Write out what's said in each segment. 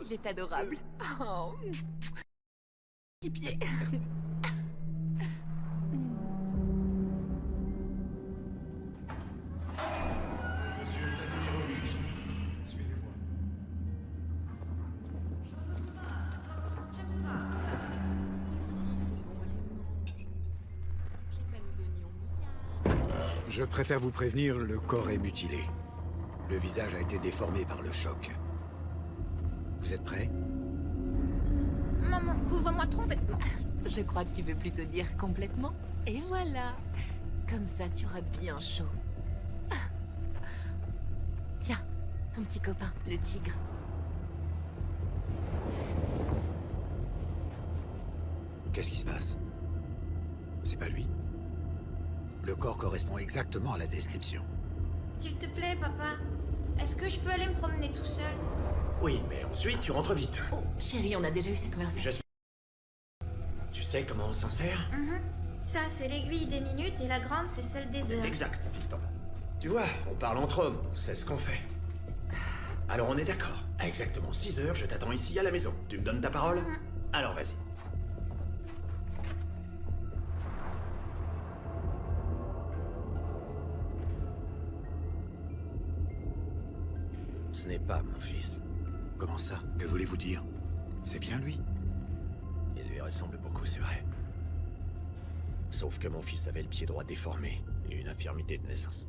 Il est adorable. Oh. Petit pied. Monsieur Vladimirovitch, suivez-moi. J'aime pas. Si, c'est bon, allez, mange. J'ai pas mis d'oignon ni Je préfère vous prévenir, le corps est mutilé. Le visage a été déformé par le choc. Vous êtes prêts? Maman, couvre-moi complètement. Je crois que tu veux plutôt dire complètement. Et voilà. Comme ça, tu auras bien chaud. Tiens, ton petit copain, le tigre. Qu'est-ce qui se passe? C'est pas lui? Le corps correspond exactement à la description. S'il te plaît, papa, est-ce que je peux aller me promener tout seul? Oui, mais ensuite tu rentres vite. Oh, chérie, on a déjà eu cette conversation. Tu sais comment on s'en sert? Ça, c'est l'aiguille des minutes et la grande, c'est celle des heures. Exact, fiston. Tu vois, on parle entre hommes, on sait ce qu'on fait. Alors on est d'accord. À exactement 6 heures, je t'attends ici à la maison. Tu me donnes ta parole? Alors vas-y. Ce n'est pas mon fils. Comment ça? Que voulez-vous dire? C'est bien lui? Il lui ressemble beaucoup, c'est vrai. Sauf que mon fils avait le pied droit déformé et une infirmité de naissance.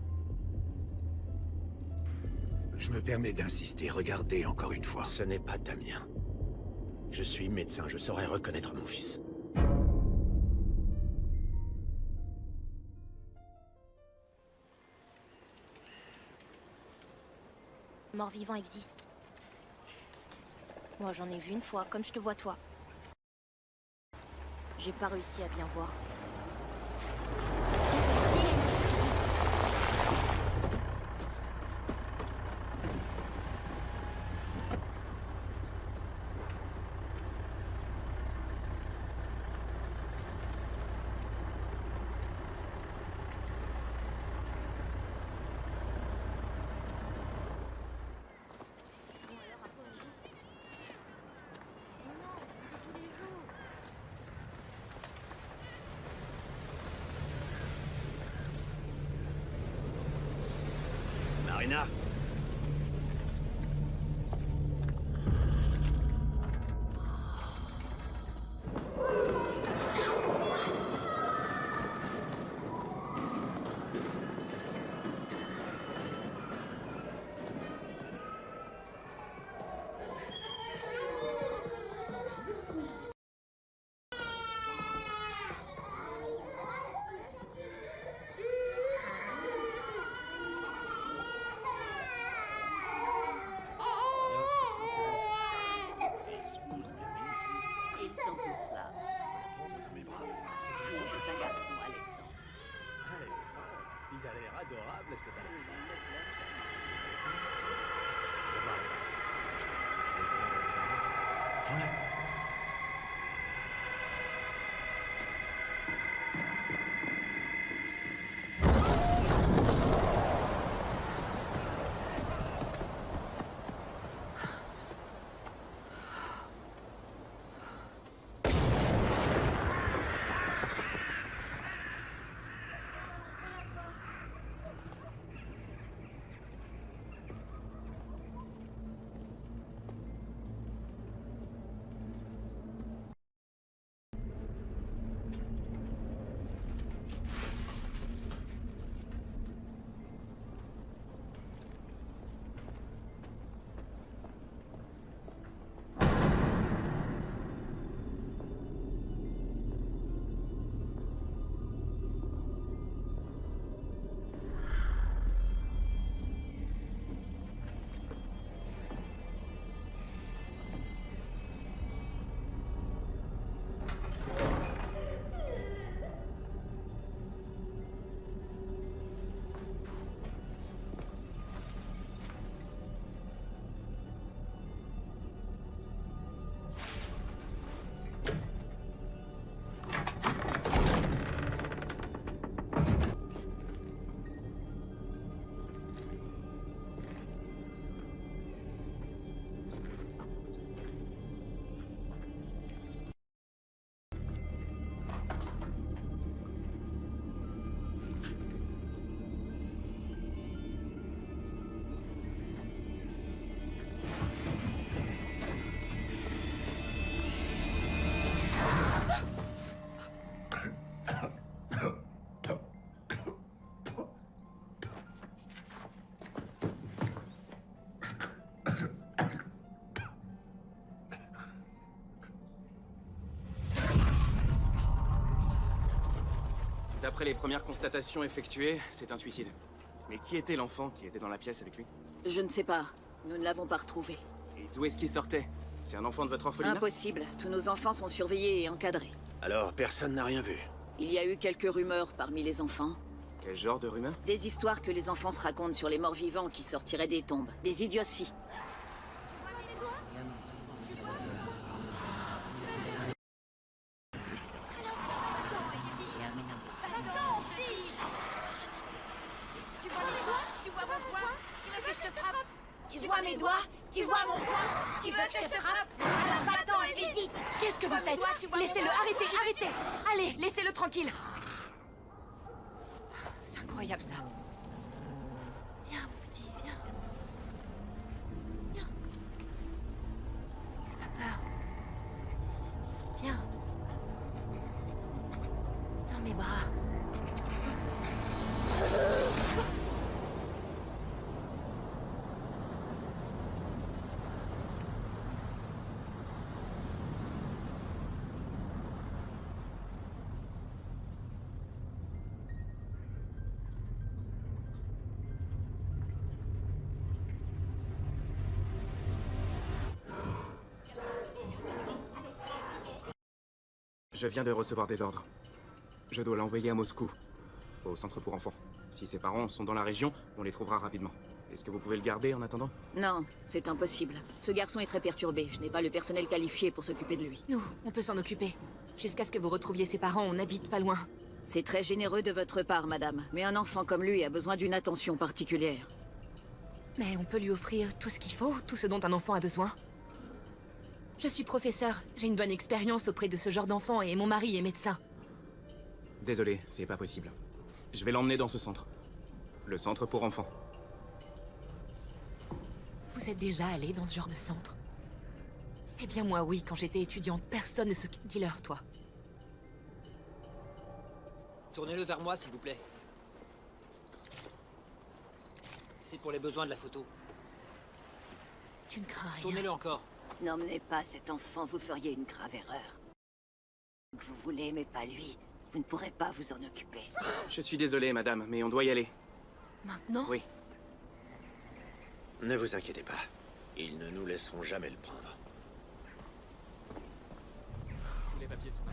Je me permets d'insister, regardez encore une fois. Ce n'est pas Damien. Je suis médecin, je saurais reconnaître mon fils. Mort-vivant existe. Moi, j'en ai vu une fois, comme je te vois toi. J'ai pas réussi à bien voir. Marina. Ils sont tous là. C'est un garçon, Alexandre. Il a l'air adorable, cet Alexandre. D'après les premières constatations effectuées, c'est un suicide. Mais qui était l'enfant qui était dans la pièce avec lui? Je ne sais pas. Nous ne l'avons pas retrouvé. Et d'où est-ce qu'il sortait? C'est un enfant de votre orphelinat? Impossible. Tous nos enfants sont surveillés et encadrés. Alors, personne n'a rien vu. Il y a eu quelques rumeurs parmi les enfants. Quel genre de rumeur? Des histoires que les enfants se racontent sur les morts vivants qui sortiraient des tombes. Des idioties. Tu vois mes doigts? Tu vois mon poing? Tu veux que je te frappe? Alors va-t'en et vite, vite! Qu'est-ce que vous faites? Laissez-le, arrêtez, arrêtez! Allez, laissez-le tranquille! C'est incroyable ça. Viens, mon petit, viens. Viens. N'aie pas peur. Viens. Dans mes bras. Je viens de recevoir des ordres. Je dois l'envoyer à Moscou, au centre pour enfants. Si ses parents sont dans la région, on les trouvera rapidement. Est-ce que vous pouvez le garder en attendant? Non, c'est impossible. Ce garçon est très perturbé. Je n'ai pas le personnel qualifié pour s'occuper de lui. Nous, on peut s'en occuper. Jusqu'à ce que vous retrouviez ses parents, on n'habite pas loin. C'est très généreux de votre part, madame. Mais un enfant comme lui a besoin d'une attention particulière. Mais on peut lui offrir tout ce qu'il faut, tout ce dont un enfant a besoin. Je suis professeur, j'ai une bonne expérience auprès de ce genre d'enfant et mon mari est médecin. Désolé, c'est pas possible. Je vais l'emmener dans ce centre. Le centre pour enfants. Vous êtes déjà allé dans ce genre de centre? Eh bien moi oui, quand j'étais étudiante, personne ne se... Dis-leur, toi. Tournez-le vers moi, s'il vous plaît. C'est pour les besoins de la photo. Tu ne crains rien. Tournez-le encore. N'emmenez pas cet enfant, vous feriez une grave erreur. Vous voulez, mais pas lui. Vous ne pourrez pas vous en occuper. Je suis désolé, madame, mais on doit y aller. Maintenant? Oui. Ne vous inquiétez pas. Ils ne nous laisseront jamais le prendre. Tous les papiers sont là.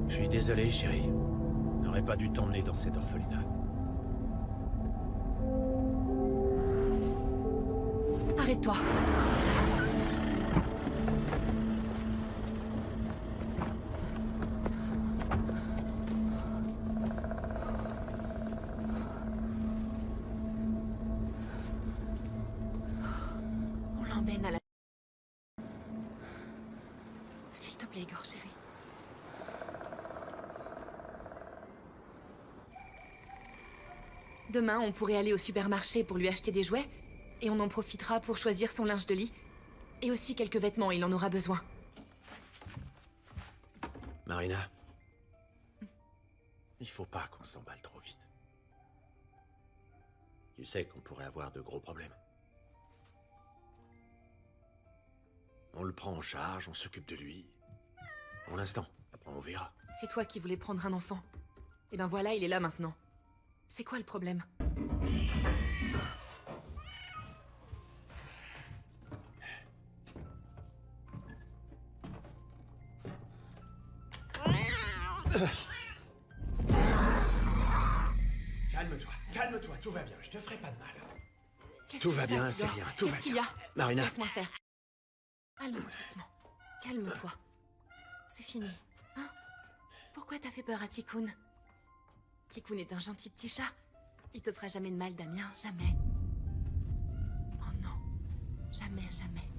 Je suis désolé, chérie. Je n'aurais pas dû t'emmener dans cet orphelinat. Arrête-toi. On l'emmène à la... S'il te plaît, Igor, chérie. Demain, on pourrait aller au supermarché pour lui acheter des jouets, et on en profitera pour choisir son linge de lit. Et aussi quelques vêtements, il en aura besoin. Marina, il faut pas qu'on s'emballe trop vite. Tu sais qu'on pourrait avoir de gros problèmes. On le prend en charge, on s'occupe de lui. Pour l'instant. Après, on verra. C'est toi qui voulais prendre un enfant. Et ben voilà, il est là maintenant. C'est quoi le problème? Calme-toi, tout va bien, je te ferai pas de mal. Qu'est-ce Tout qui va se bien, passe, c'est Igor? rien, tout va Qu'est-ce qu'il y a? Marina. Laisse-moi faire. Allons doucement. Calme-toi. C'est fini. Hein? Pourquoi t'as fait peur à Tikkun? Tikkun est un gentil petit chat. Il te fera jamais de mal, Damien. Jamais. Oh non. Jamais, jamais.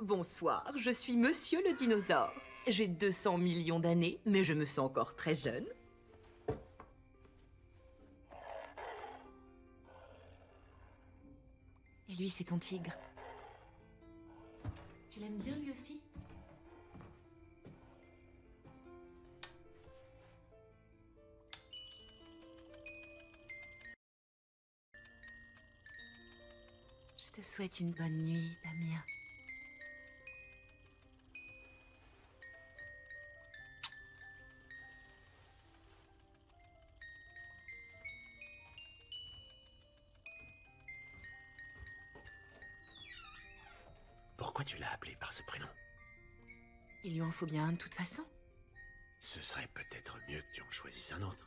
Bonsoir, je suis Monsieur le dinosaure. J'ai 200 millions d'années, mais je me sens encore très jeune. Et lui, c'est ton tigre. Tu l'aimes bien, lui aussi? Je te souhaite une bonne nuit, Damien. Pourquoi tu l'as appelé par ce prénom? Il lui en faut bien un de toute façon. Ce serait peut-être mieux que tu en choisisses un autre.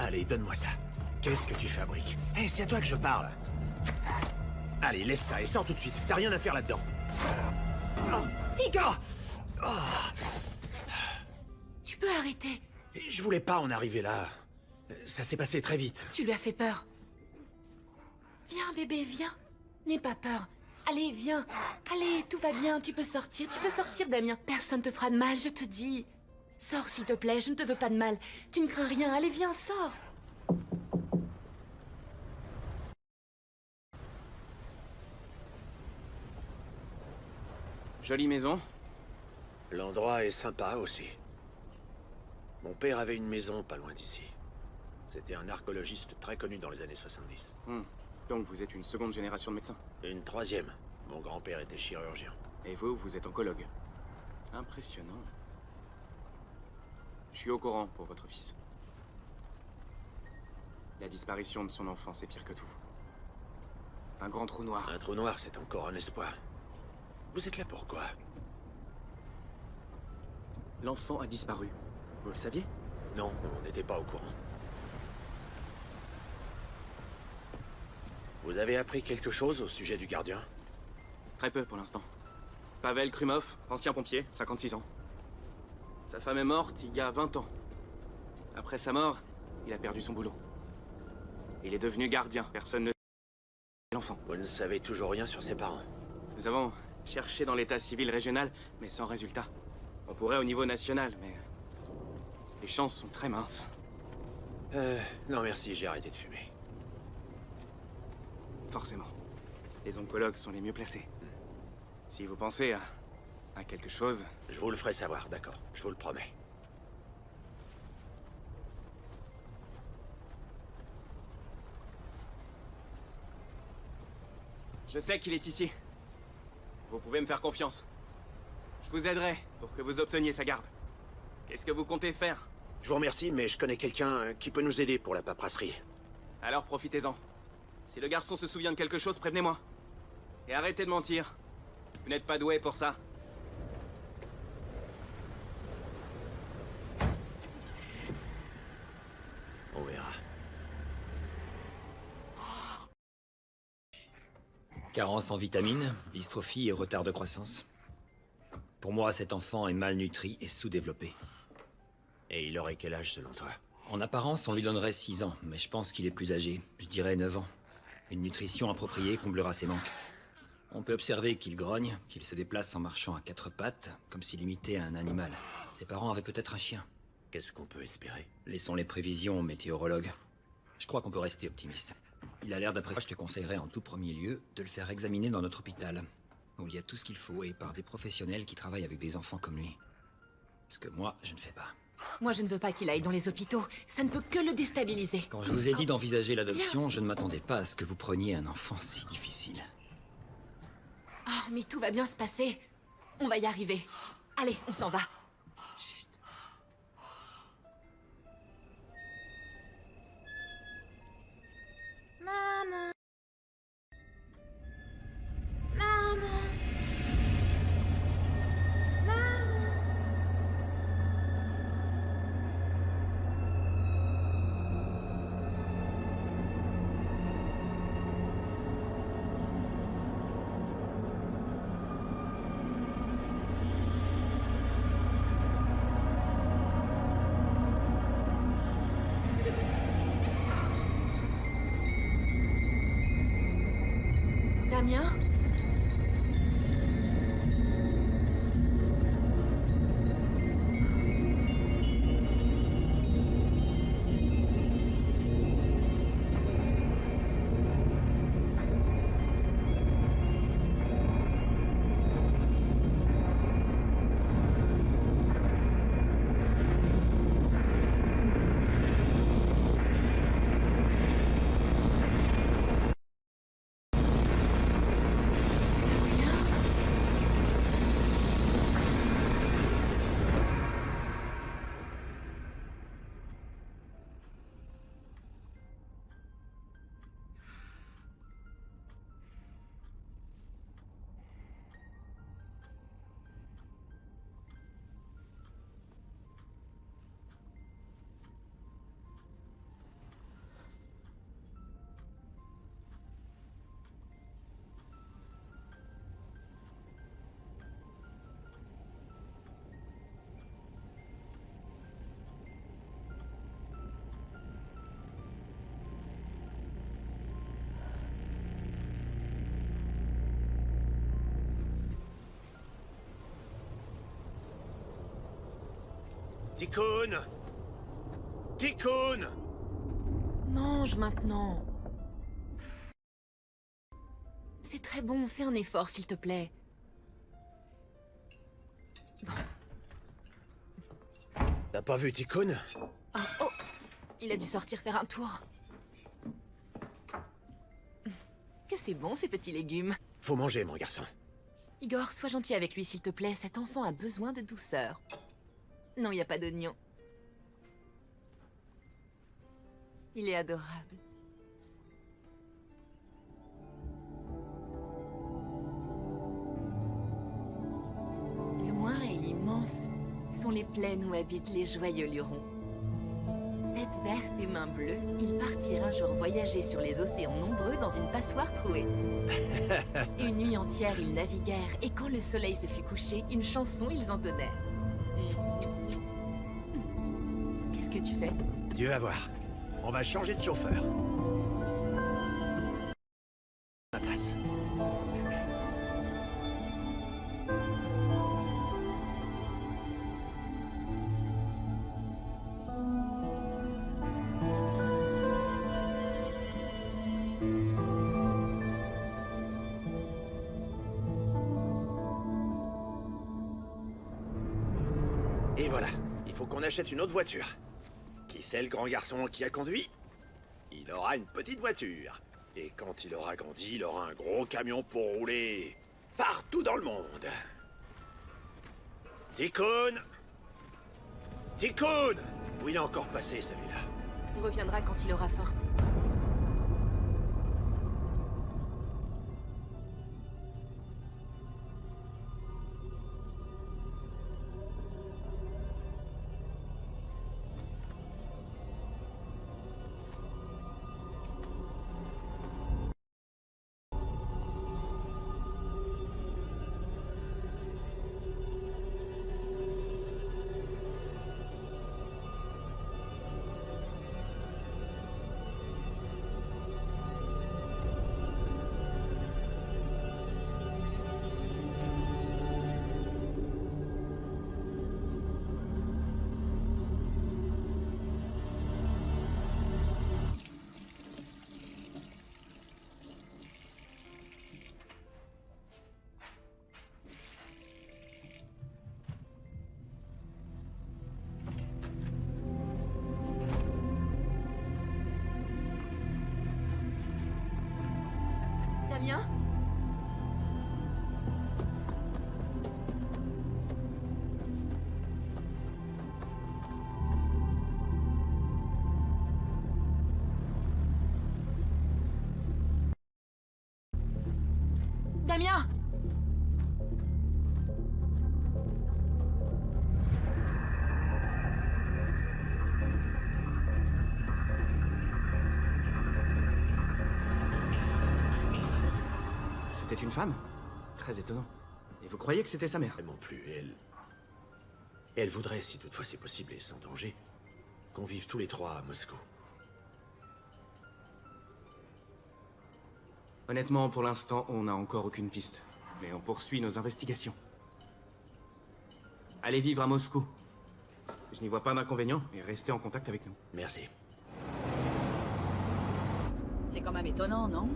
Allez, donne-moi ça. Qu'est-ce que tu fabriques? Hé, c'est à toi que je parle. Allez, laisse ça et sors tout de suite. T'as rien à faire là-dedans. Oh, Igor! Tu peux arrêter. Je voulais pas en arriver là. Ça s'est passé très vite. Tu lui as fait peur. Viens, bébé, viens. N'aie pas peur. Allez, viens. Allez, tout va bien, tu peux sortir, Damien. Personne te fera de mal, je te dis. Sors, s'il te plaît, je ne te veux pas de mal. Tu ne crains rien, allez, viens, sors. Jolie maison. L'endroit est sympa aussi. Mon père avait une maison pas loin d'ici. C'était un archéologiste très connu dans les années 70. Donc vous êtes une seconde génération de médecins. Une troisième. Mon grand-père était chirurgien. Et vous, vous êtes oncologue. Impressionnant. Je suis au courant pour votre fils. La disparition de son enfant, c'est pire que tout. Un grand trou noir. Un trou noir, c'est encore un espoir. Vous êtes là pourquoi? L'enfant a disparu. Vous le saviez? Non, on n'était pas au courant. Vous avez appris quelque chose au sujet du gardien? Très peu pour l'instant. Pavel Krumov, ancien pompier, 56 ans. Sa femme est morte il y a 20 ans. Après sa mort, il a perdu son boulot. Il est devenu gardien. Personne ne sait l'enfant. Vous ne savez toujours rien sur ses parents? Nous avons cherché dans l'état civil régional, mais sans résultat. On pourrait au niveau national, mais les chances sont très minces. Non merci, j'ai arrêté de fumer. Forcément. Les oncologues sont les mieux placés. Si vous pensez à quelque chose... Je vous le ferai savoir, d'accord. Je vous le promets. Je sais qu'il est ici. Vous pouvez me faire confiance. Je vous aiderai pour que vous obteniez sa garde. Qu'est-ce que vous comptez faire? Je vous remercie, mais je connais quelqu'un qui peut nous aider pour la paperasserie. Alors profitez-en. Si le garçon se souvient de quelque chose, prévenez-moi. Et arrêtez de mentir. Vous n'êtes pas doué pour ça. On verra. Carence en vitamines, dystrophie et retard de croissance. Pour moi, cet enfant est malnutri et sous-développé. Et il aurait quel âge selon toi? En apparence, on lui donnerait 6 ans, mais je pense qu'il est plus âgé. Je dirais 9 ans. Une nutrition appropriée comblera ses manques. On peut observer qu'il grogne, qu'il se déplace en marchant à 4 pattes, comme s'il imitait un animal. Ses parents avaient peut-être un chien. Qu'est-ce qu'on peut espérer? Laissons les prévisions aux météorologues. Je crois qu'on peut rester optimiste. Il a l'air d'après ça, je te conseillerais en tout premier lieu de le faire examiner dans notre hôpital, où il y a tout ce qu'il faut et par des professionnels qui travaillent avec des enfants comme lui. Ce que moi, je ne fais pas. Moi, je ne veux pas qu'il aille dans les hôpitaux. Ça ne peut que le déstabiliser. Quand je vous ai dit d'envisager l'adoption, je ne m'attendais pas à ce que vous preniez un enfant si difficile. Oh, mais tout va bien se passer. On va y arriver. Allez, on s'en va. Chut. Maman. Maman. Maman. Damien? Tikkun! Tikkun! Mange maintenant. C'est très bon, fais un effort, s'il te plaît. T'as pas vu Tikkun? Oh, oh. Il a dû sortir faire un tour. Que c'est bon, ces petits légumes. Faut manger, mon garçon. Igor, sois gentil avec lui, s'il te plaît. Cet enfant a besoin de douceur. Non, il n'y a pas d'oignon. Il est adorable. Loin et immense sont les plaines où habitent les joyeux lurons. Tête verte et mains bleues, ils partirent un jour voyager sur les océans nombreux dans une passoire trouée. Une nuit entière, ils naviguèrent, et quand le soleil se fut couché, une chanson ils entonnèrent. Qu'est-ce que tu fais? Dieu va voir. On va changer de chauffeur. Ma place. Et voilà, il faut qu'on achète une autre voiture. Qui c'est le grand garçon qui a conduit? Il aura une petite voiture. Et quand il aura grandi, il aura un gros camion pour rouler. partout dans le monde. Tikkun! Tikkun! Où il est encore passé, celui-là? Il reviendra quand il aura faim. Damien? Damien! C'était une femme? Très étonnant. Et vous croyez que c'était sa mère? Elle non plus, elle voudrait, si toutefois c'est possible et sans danger, qu'on vive tous les trois à Moscou. Honnêtement, pour l'instant, on n'a encore aucune piste. Mais on poursuit nos investigations. Allez vivre à Moscou. Je n'y vois pas d'inconvénient et restez en contact avec nous. Merci. C'est quand même étonnant, non?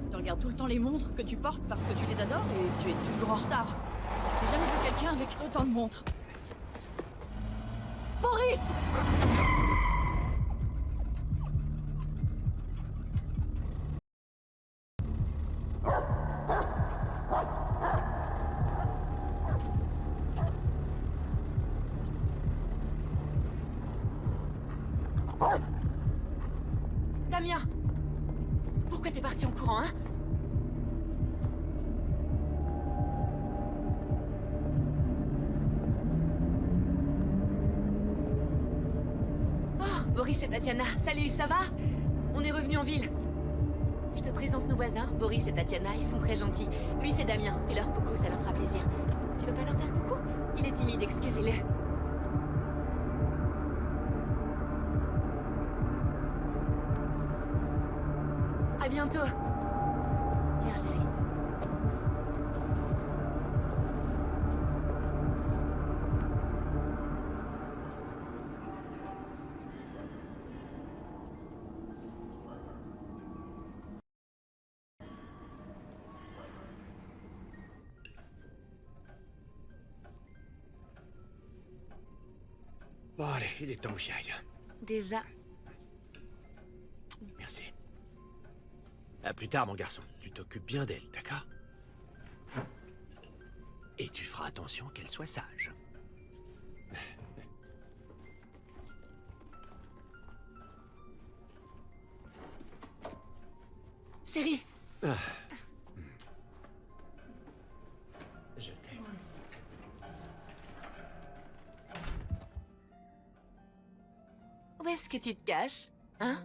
Tu regardes tout le temps les montres que tu portes parce que tu les adores et tu es toujours en retard. J'ai jamais vu quelqu'un avec autant de montres. Boris! Damien! Pourquoi t'es parti en courant, hein? Oh, Boris et Tatiana, salut, ça va? On est revenus en ville. Je te présente nos voisins, Boris et Tatiana, ils sont très gentils. Lui, c'est Damien, fais-leur coucou, ça leur fera plaisir. Tu veux pas leur faire coucou? Il est timide, excusez-le. À bientôt. Viens, chérie. Bon, allez, il est temps que j'y aille. Déjà. Merci. À plus tard, mon garçon. Tu t'occupes bien d'elle, d'accord? Et tu feras attention qu'elle soit sage. Chérie. Ah. Je t'aime. Moi aussi. Où est-ce que tu te caches? Hein?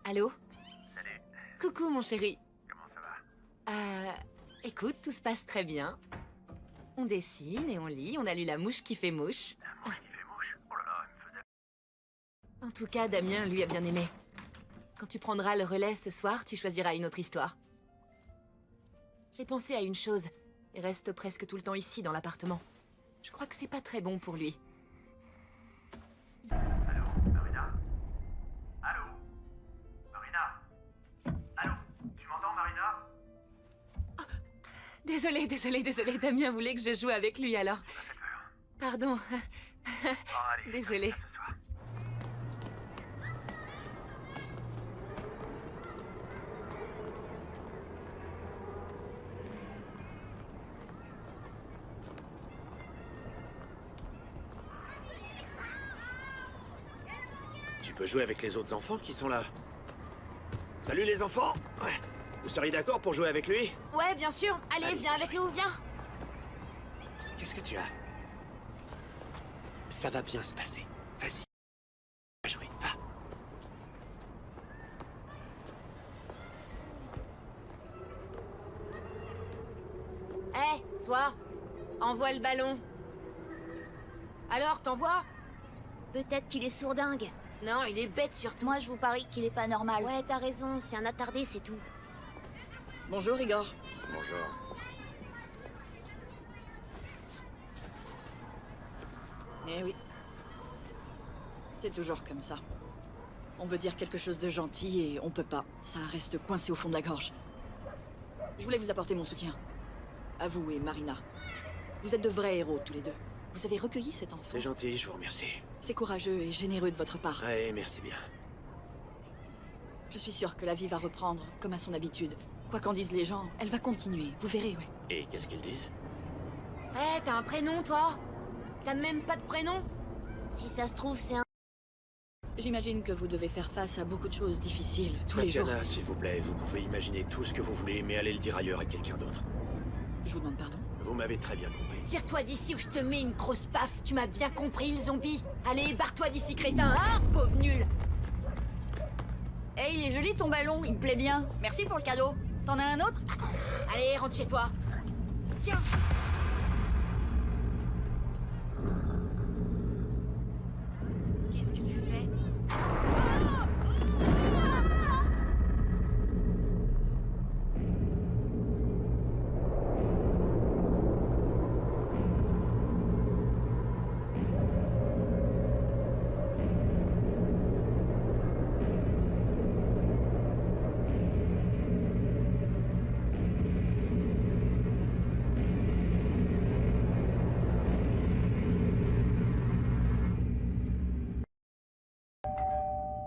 Allô? Salut. Coucou, mon chéri. Comment ça va? Écoute, tout se passe très bien. On dessine et on lit, on a lu La mouche qui fait mouche. La mouche qui fait mouche? Oh là là, elle me faisait... En tout cas, Damien, lui, a bien aimé. Quand tu prendras le relais ce soir, tu choisiras une autre histoire. J'ai pensé à une chose. Il reste presque tout le temps ici, dans l'appartement. Je crois que c'est pas très bon pour lui. Allô, Marina? Allô? Marina? Allô? Tu m'entends, Marina? Désolée. Damien voulait que je joue avec lui, alors... Ça fait peur. Pardon. Bon, allez, Désolée. ce soir. Tu peux jouer avec les autres enfants qui sont là. Salut les enfants! Ouais. Vous seriez d'accord pour jouer avec lui? Ouais, bien sûr. Allez, viens avec nous, viens. Qu'est-ce que tu as? Ça va bien se passer. Vas-y. Va jouer, va. Hé, toi, envoie le ballon. Alors, t'envoies? Peut-être qu'il est sourdingue. Non, il est bête surtout. Moi, je vous parie qu'il est pas normal. Ouais, t'as raison, c'est un attardé, c'est tout. Bonjour, Igor. Bonjour. Eh oui. C'est toujours comme ça. On veut dire quelque chose de gentil et on peut pas. Ça reste coincé au fond de la gorge. Je voulais vous apporter mon soutien. À vous et Marina. Vous êtes de vrais héros, tous les deux. Vous avez recueilli cet enfant. C'est gentil, je vous remercie. C'est courageux et généreux de votre part. Ouais, merci bien. Je suis sûre que la vie va reprendre, comme à son habitude. Quoi qu'en disent les gens, elle va continuer, vous verrez, ouais. Et qu'est-ce qu'ils disent? Hé, t'as un prénom, toi? T'as même pas de prénom? Si ça se trouve, c'est un... J'imagine que vous devez faire face à beaucoup de choses difficiles, tous les jours. Tatiana, s'il vous plaît, vous pouvez imaginer tout ce que vous voulez, mais allez le dire ailleurs à quelqu'un d'autre. Je vous demande pardon? Vous m'avez très bien compris. Tire-toi d'ici ou je te mets une grosse paf. Tu m'as bien compris, le zombie. Allez, barre-toi d'ici, crétin. Ah, pauvre nul! Hey, il est joli ton ballon, il me plaît bien. Merci pour le cadeau. T'en as un autre? Allez, rentre chez toi. Tiens. Qu'est-ce que tu fais?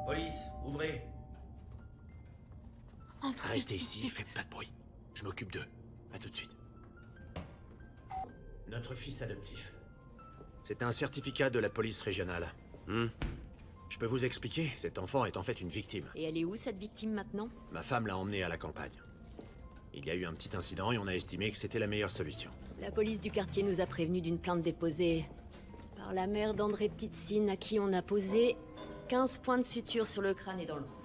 Police, ouvrez. Entre Restez vite, ici, vite, vite. faites pas de bruit. Je m'occupe d'eux. À tout de suite. Notre fils adoptif. C'est un certificat de la police régionale. Je peux vous expliquer, cet enfant est en fait une victime. Et elle est où, cette victime, maintenant? Ma femme l'a emmené à la campagne. Il y a eu un petit incident et on a estimé que c'était la meilleure solution. La police du quartier nous a prévenus d'une plainte déposée par la mère d'André Petitsyne, à qui on a posé 15 points de suture sur le crâne et dans le cou.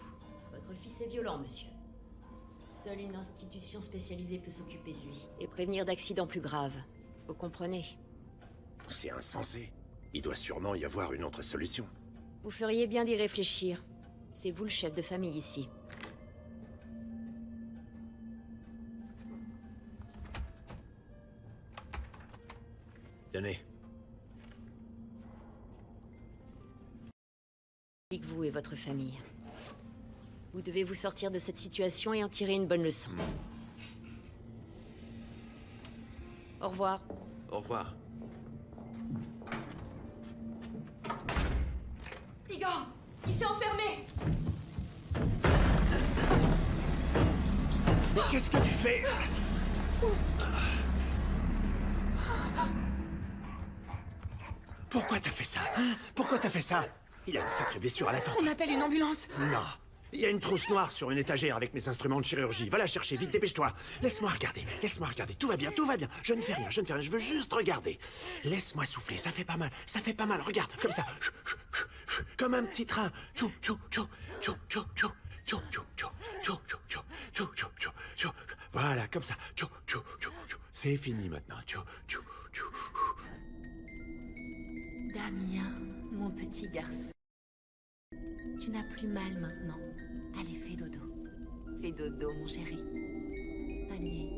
Votre fils est violent, monsieur. Seule une institution spécialisée peut s'occuper de lui et prévenir d'accidents plus graves. Vous comprenez? C'est insensé. Il doit sûrement y avoir une autre solution. Vous feriez bien d'y réfléchir. C'est vous le chef de famille ici. Tenez. Que vous et votre famille. Vous devez vous sortir de cette situation et en tirer une bonne leçon. Au revoir. Au revoir. Igor, il s'est enfermé! Mais qu'est-ce que tu fais? Pourquoi t'as fait ça, hein? Pourquoi t'as fait ça? Il a une sacrée blessure à la tempe. On appelle une ambulance. Non. Il y a une trousse noire sur une étagère avec mes instruments de chirurgie. Va la chercher, vite, dépêche-toi. Laisse-moi regarder, laisse-moi regarder. Tout va bien, tout va bien. Je ne fais rien, je ne fais rien. Je veux juste regarder. Laisse-moi souffler, ça fait pas mal, ça fait pas mal. Regarde, comme ça. Comme un petit train. Tchou, tchou, tchou, tchou, tchou, tchou, tchou, tchou, tchou, tchou, tchou, tchou, tchou, tchou, tchou, tchou. Voilà, comme ça. Tchou, tchou, tchou, tchou. C'est fini maintenant. Tchou, tchou, tchou. Damien, mon petit garçon. Tu n'as plus mal maintenant. Allez, fais dodo. Fais dodo, mon chéri. Bonne nuit.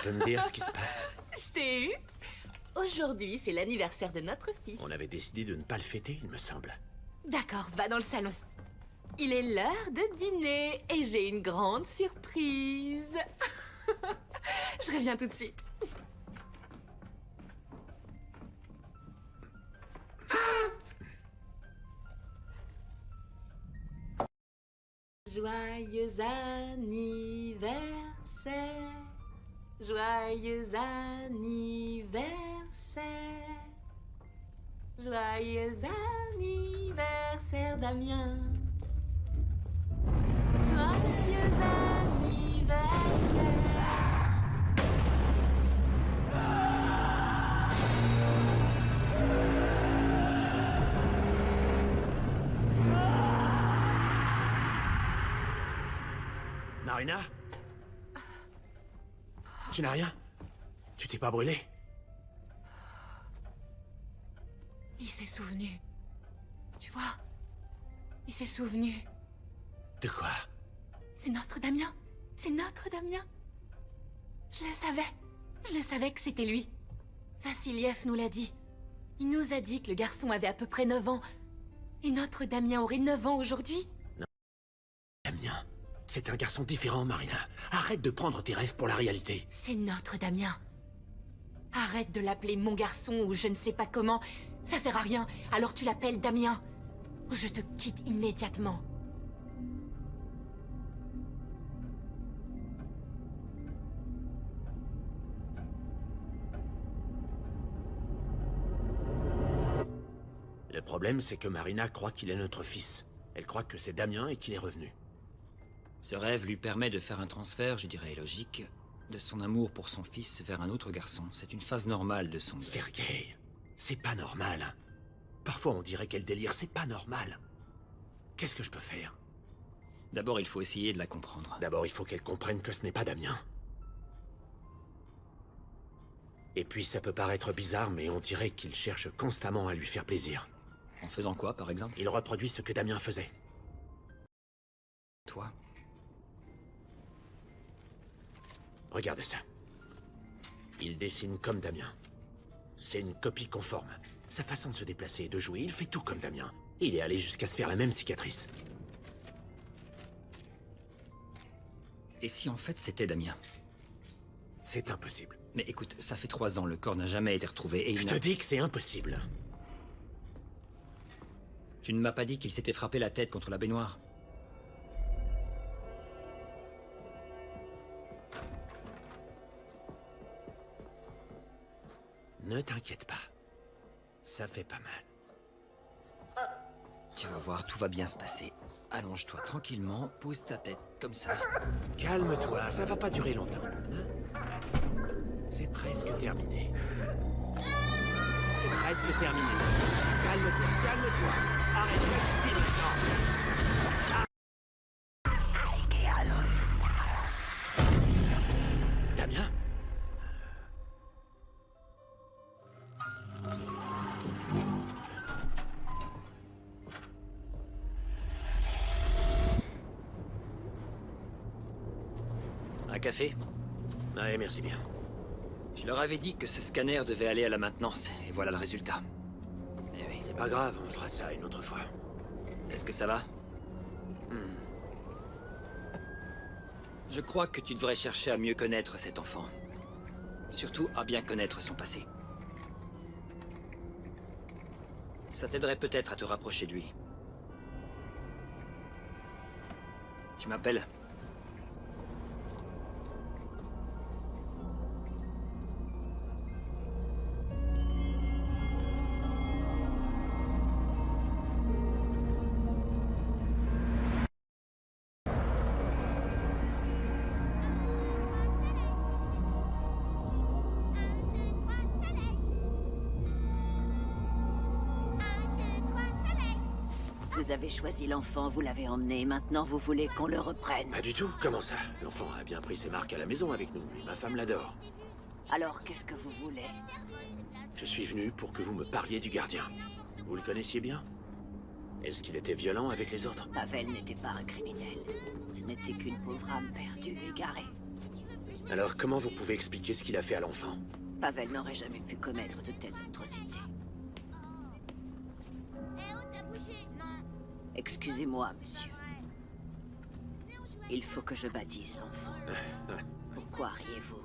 peux me dire ce qui se passe? Je t'ai eu. Aujourd'hui, c'est l'anniversaire de notre fils. On avait décidé de ne pas le fêter, il me semble. D'accord, va dans le salon. Il est l'heure de dîner et j'ai une grande surprise. Je reviens tout de suite. Joyeux anniversaire, joyeux anniversaire, joyeux anniversaire Damien, joyeux anniversaire. Marina? Tu n'as rien? Tu t'es pas brûlée? Il s'est souvenu. Tu vois? Il s'est souvenu. De quoi? C'est notre Damien. C'est notre Damien. Je le savais. Je le savais que c'était lui. Vassiliev nous l'a dit. Il nous a dit que le garçon avait à peu près 9 ans. Et notre Damien aurait 9 ans aujourd'hui. Non. Damien, c'est un garçon différent, Marina. Arrête de prendre tes rêves pour la réalité. C'est notre Damien. Arrête de l'appeler mon garçon ou je ne sais pas comment. Ça sert à rien. Alors tu l'appelles Damien. Ou je te quitte immédiatement. Le problème, c'est que Marina croit qu'il est notre fils. Elle croit que c'est Damien et qu'il est revenu. Ce rêve lui permet de faire un transfert, je dirais logique, de son amour pour son fils vers un autre garçon. C'est une phase normale de son... Sergueï, c'est pas normal. Parfois on dirait qu'elle délire, c'est pas normal. Qu'est-ce que je peux faire? D'abord, il faut essayer de la comprendre. D'abord, il faut qu'elle comprenne que ce n'est pas Damien. Et puis ça peut paraître bizarre, mais on dirait qu'il cherche constamment à lui faire plaisir. En faisant quoi, par exemple? Il reproduit ce que Damien faisait. Toi? Regarde ça. Il dessine comme Damien. C'est une copie conforme. Sa façon de se déplacer et de jouer, il fait tout comme Damien. Il est allé jusqu'à se faire la même cicatrice. Et si en fait c'était Damien? C'est impossible. Mais écoute, ça fait 3 ans, le corps n'a jamais été retrouvé et Je te dis que c'est impossible. Tu ne m'as pas dit qu'il s'était frappé la tête contre la baignoire? Ne t'inquiète pas. Ça fait pas mal. Tu vas voir, tout va bien se passer. Allonge-toi tranquillement, pose ta tête comme ça. Calme-toi, ça va pas durer longtemps. Hein? C'est presque terminé. C'est presque terminé. Calme-toi, calme-toi. Arrête-toi, dis maintenant. Damien? Un café? Ouais, merci bien. Je leur avais dit que ce scanner devait aller à la maintenance, et voilà le résultat. Eh oui. C'est pas grave, on fera ça une autre fois. Est-ce que ça va? Je crois que tu devrais chercher à mieux connaître cet enfant. Surtout à bien connaître son passé. Ça t'aiderait peut-être à te rapprocher de lui. Tu m'appelles? Vous avez choisi l'enfant, vous l'avez emmené, maintenant vous voulez qu'on le reprenne. Pas du tout, comment ça? L'enfant a bien pris ses marques à la maison avec nous, et ma femme l'adore. Alors qu'est-ce que vous voulez? Je suis venu pour que vous me parliez du gardien. Vous le connaissiez bien? Est-ce qu'il était violent avec les autres? Pavel n'était pas un criminel. Ce n'était qu'une pauvre âme perdue, égarée. Alors comment vous pouvez expliquer ce qu'il a fait à l'enfant? Pavel n'aurait jamais pu commettre de telles atrocités. Excusez-moi, monsieur. Il faut que je baptise l'enfant. Pourquoi riez-vous?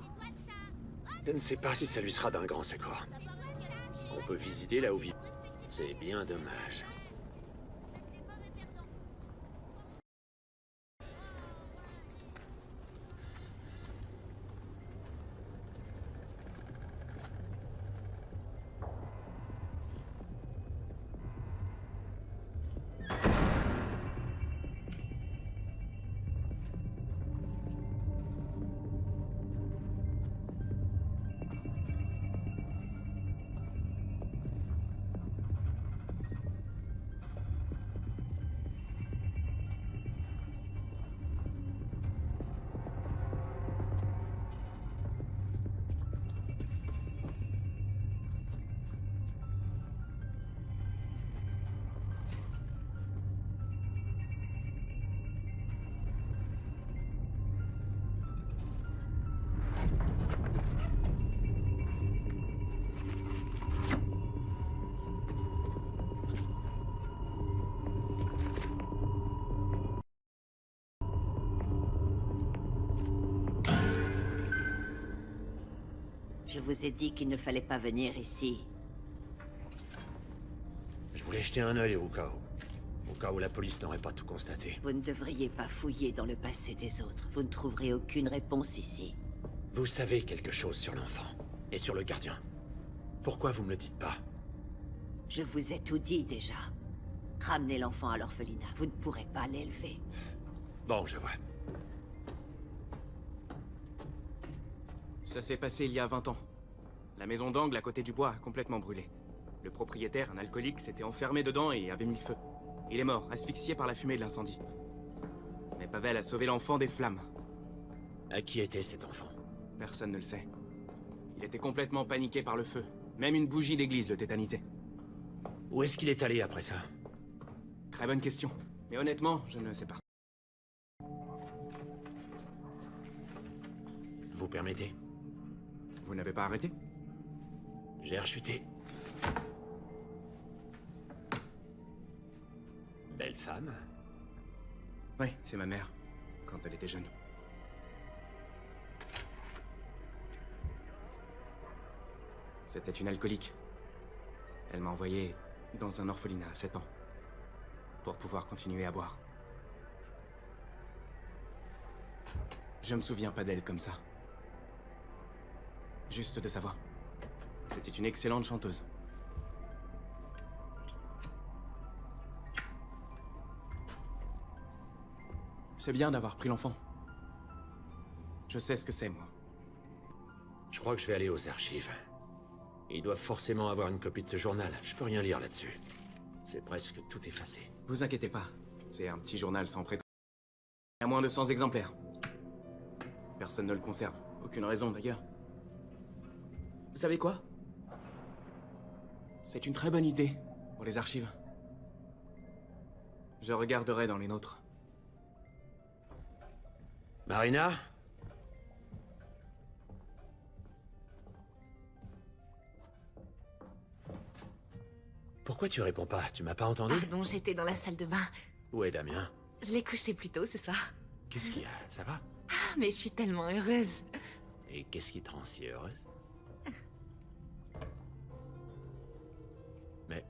Je ne sais pas si ça lui sera d'un grand secours. On peut visiter là où vit. C'est bien dommage. Je vous ai dit qu'il ne fallait pas venir ici. Je voulais jeter un œil au cas où. Au cas où la police n'aurait pas tout constaté. Vous ne devriez pas fouiller dans le passé des autres. Vous ne trouverez aucune réponse ici. Vous savez quelque chose sur l'enfant. Et sur le gardien. Pourquoi vous me le dites pas? Je vous ai tout dit déjà. Ramenez l'enfant à l'orphelinat. Vous ne pourrez pas l'élever. Bon, je vois. Ça s'est passé il y a 20 ans. La maison d'angle à côté du bois a complètement brûlé. Le propriétaire, un alcoolique, s'était enfermé dedans et avait mis le feu. Il est mort, asphyxié par la fumée de l'incendie. Mais Pavel a sauvé l'enfant des flammes. À qui était cet enfant? Personne ne le sait. Il était complètement paniqué par le feu. Même une bougie d'église le tétanisait. Où est-ce qu'il est allé après ça? Très bonne question. Mais honnêtement, je ne sais pas. Vous permettez? Vous n'avez pas arrêté? J'ai rechuté. Belle femme. Oui, c'est ma mère, quand elle était jeune. C'était une alcoolique. Elle m'a envoyé dans un orphelinat à 7 ans. Pour pouvoir continuer à boire. Je me souviens pas d'elle comme ça. Juste de sa voix. C'était une excellente chanteuse. C'est bien d'avoir pris l'enfant. Je sais ce que c'est, moi. Je crois que je vais aller aux archives. Ils doivent forcément avoir une copie de ce journal. Je peux rien lire là-dessus. C'est presque tout effacé. Vous inquiétez pas. C'est un petit journal sans prétention. Il y a moins de 100 exemplaires. Personne ne le conserve. Aucune raison, d'ailleurs. Vous savez quoi? C'est une très bonne idée pour les archives. Je regarderai dans les nôtres. Marina? Pourquoi tu réponds pas? Tu m'as pas entendu? Pardon, j'étais dans la salle de bain. Où est Damien? Je l'ai couché plus tôt ce soir. Qu'est-ce qu'il y a? Ça va? Ah, mais je suis tellement heureuse. Et qu'est-ce qui te rend si heureuse? Mais...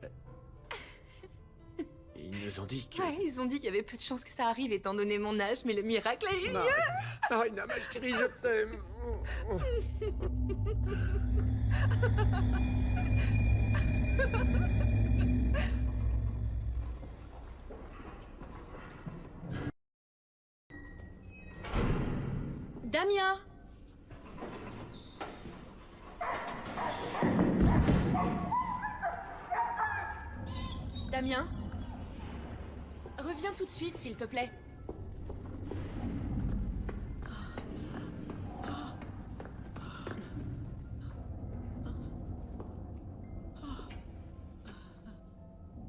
ils nous ont dit que... Ouais, ils ont dit qu'il y avait peu de chances que ça arrive étant donné mon âge, mais le miracle a eu lieu. Marina, ma chérie, je t'aime. Damien! Damien? Reviens tout de suite, s'il te plaît.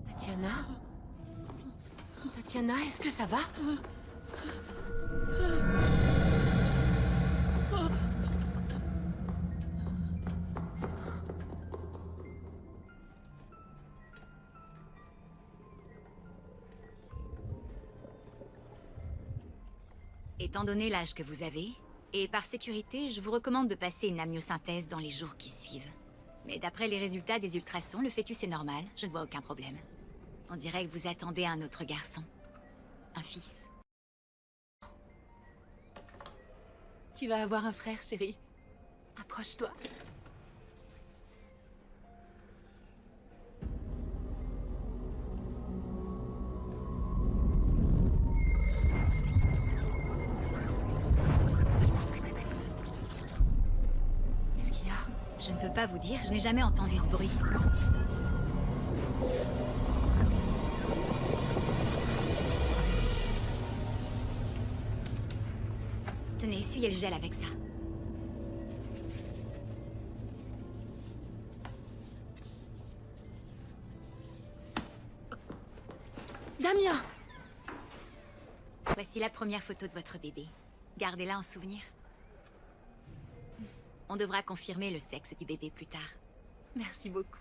Tatiana? Tatiana, est-ce que ça va? Étant donné l'âge que vous avez, et par sécurité, je vous recommande de passer une amniosynthèse dans les jours qui suivent. Mais d'après les résultats des ultrasons, le fœtus est normal, je ne vois aucun problème. On dirait que vous attendez un autre garçon. Un fils. Tu vas avoir un frère, chérie. Approche-toi. Qu'est-ce qu'il y a? Je ne peux pas vous dire, je n'ai jamais entendu ce bruit. Tenez, essuyez le gel avec ça. Damien! Voici la première photo de votre bébé. Gardez-la en souvenir. On devra confirmer le sexe du bébé plus tard. Merci beaucoup.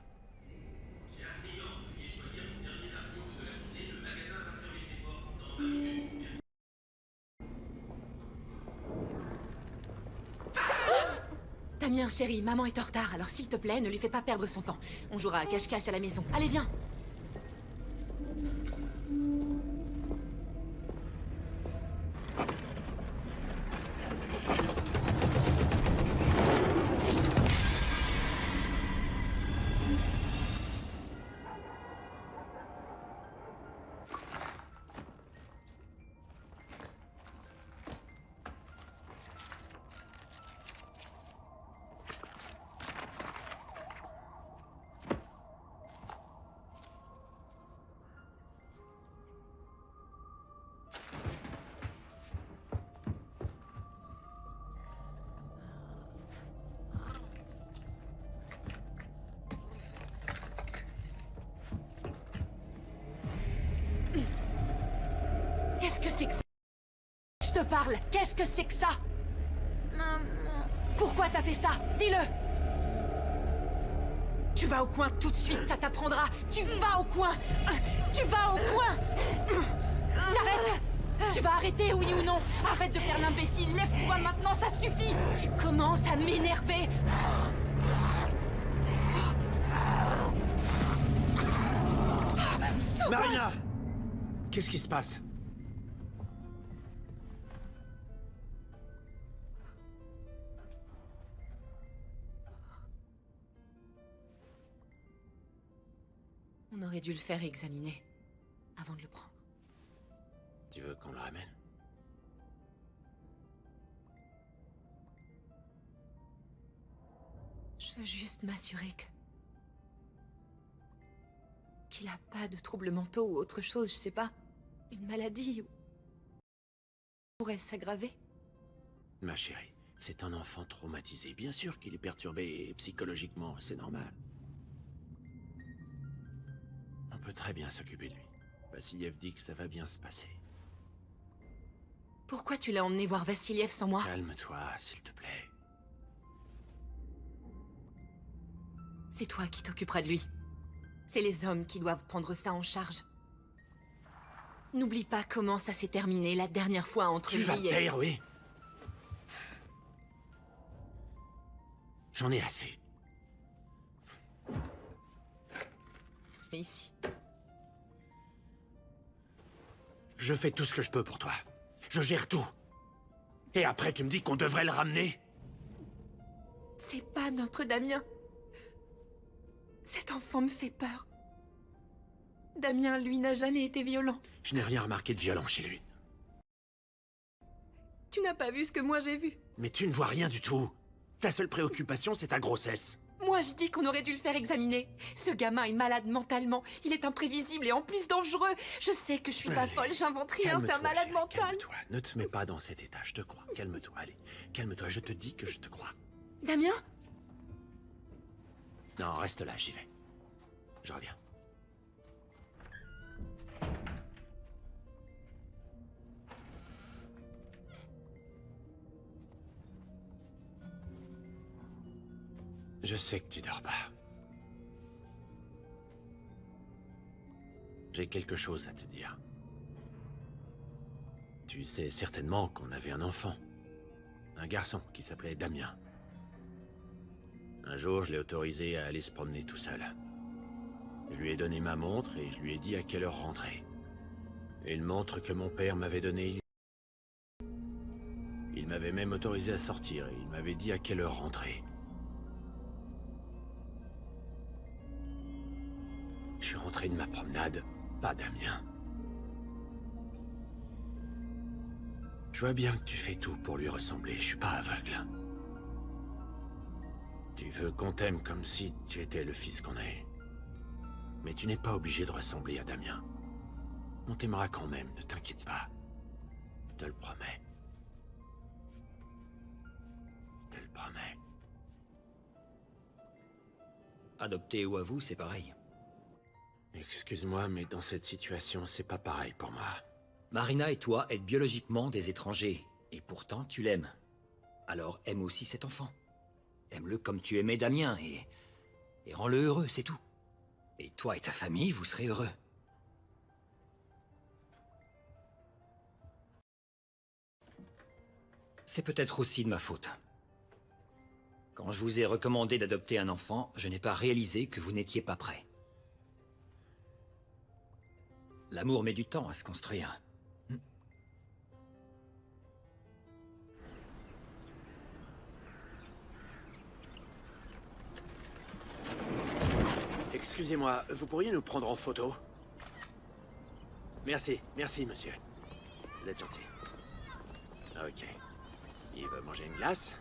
Damien, chérie, maman est en retard, alors s'il te plaît, ne lui fais pas perdre son temps. On jouera à cache-cache à la maison. Allez, viens! Qu'est-ce que c'est que ça? Je te parle, qu'est-ce que c'est que ça? Maman... Pourquoi t'as fait ça? Dis-le! Tu vas au coin tout de suite, ça t'apprendra! Tu vas au coin! Tu vas au coin! T'arrêtes! Tu vas arrêter, oui ou non? Arrête de faire l'imbécile, lève-toi maintenant, ça suffit! Tu commences à m'énerver! Marina! Qu'est-ce qui se passe? On aurait dû le faire examiner avant de le prendre. Tu veux qu'on le ramène? Je veux juste m'assurer qu'il a pas de troubles mentaux ou autre chose, je sais pas. Une maladie ou... pourrait s'aggraver. Ma chérie, c'est un enfant traumatisé. Bien sûr qu'il est perturbé psychologiquement, c'est normal. On peut très bien s'occuper de lui. Vassiliev dit que ça va bien se passer. Pourquoi tu l'as emmené voir Vassiliev sans moi? Calme-toi, s'il te plaît. C'est toi qui t'occuperas de lui. C'est les hommes qui doivent prendre ça en charge. N'oublie pas comment ça s'est terminé la dernière fois entre Tu lui vas et... te taire, oui. J'en ai assez. Mais ici... Je fais tout ce que je peux pour toi. Je gère tout. Et après, tu me dis qu'on devrait le ramener? C'est pas notre Damien. Cet enfant me fait peur. Damien, lui, n'a jamais été violent. Je n'ai rien remarqué de violent chez lui. Tu n'as pas vu ce que moi j'ai vu. Mais tu ne vois rien du tout. Ta seule préoccupation, c'est ta grossesse. Moi, je dis qu'on aurait dû le faire examiner. Ce gamin est malade mentalement. Il est imprévisible et en plus dangereux. Je sais que je suis pas Allez, folle, j'invente rien, c'est un malade chérie, mental. Calme-toi, ne te mets pas dans cet état, je te crois. Calme-toi, allez. Calme-toi, je te dis que je te crois. Damien? Non, reste là, j'y vais. Je reviens. Je sais que tu dors pas. J'ai quelque chose à te dire. Tu sais certainement qu'on avait un enfant. Un garçon qui s'appelait Damien. Un jour, je l'ai autorisé à aller se promener tout seul. Je lui ai donné ma montre et je lui ai dit à quelle heure rentrer. Une montre que mon père m'avait donnée. Il m'avait même autorisé à sortir et il m'avait dit à quelle heure rentrer. Je suis rentré de ma promenade, pas Damien. Je vois bien que tu fais tout pour lui ressembler, je suis pas aveugle. Tu veux qu'on t'aime comme si tu étais le fils qu'on est. Mais tu n'es pas obligé de ressembler à Damien. On t'aimera quand même, ne t'inquiète pas. Je te le promets. Je te le promets. Adopté ou à vous, c'est pareil. Excuse-moi, mais dans cette situation, c'est pas pareil pour moi. Marina et toi êtes biologiquement des étrangers, et pourtant tu l'aimes. Alors aime aussi cet enfant. Aime-le comme tu aimais Damien, et rends-le heureux, c'est tout. Et toi et ta famille, vous serez heureux. C'est peut-être aussi de ma faute. Quand je vous ai recommandé d'adopter un enfant, je n'ai pas réalisé que vous n'étiez pas prêt. L'amour met du temps à se construire. Excusez-moi, vous pourriez nous prendre en photo? Merci, merci, monsieur. Vous êtes gentil. Ok. Il veut manger une glace?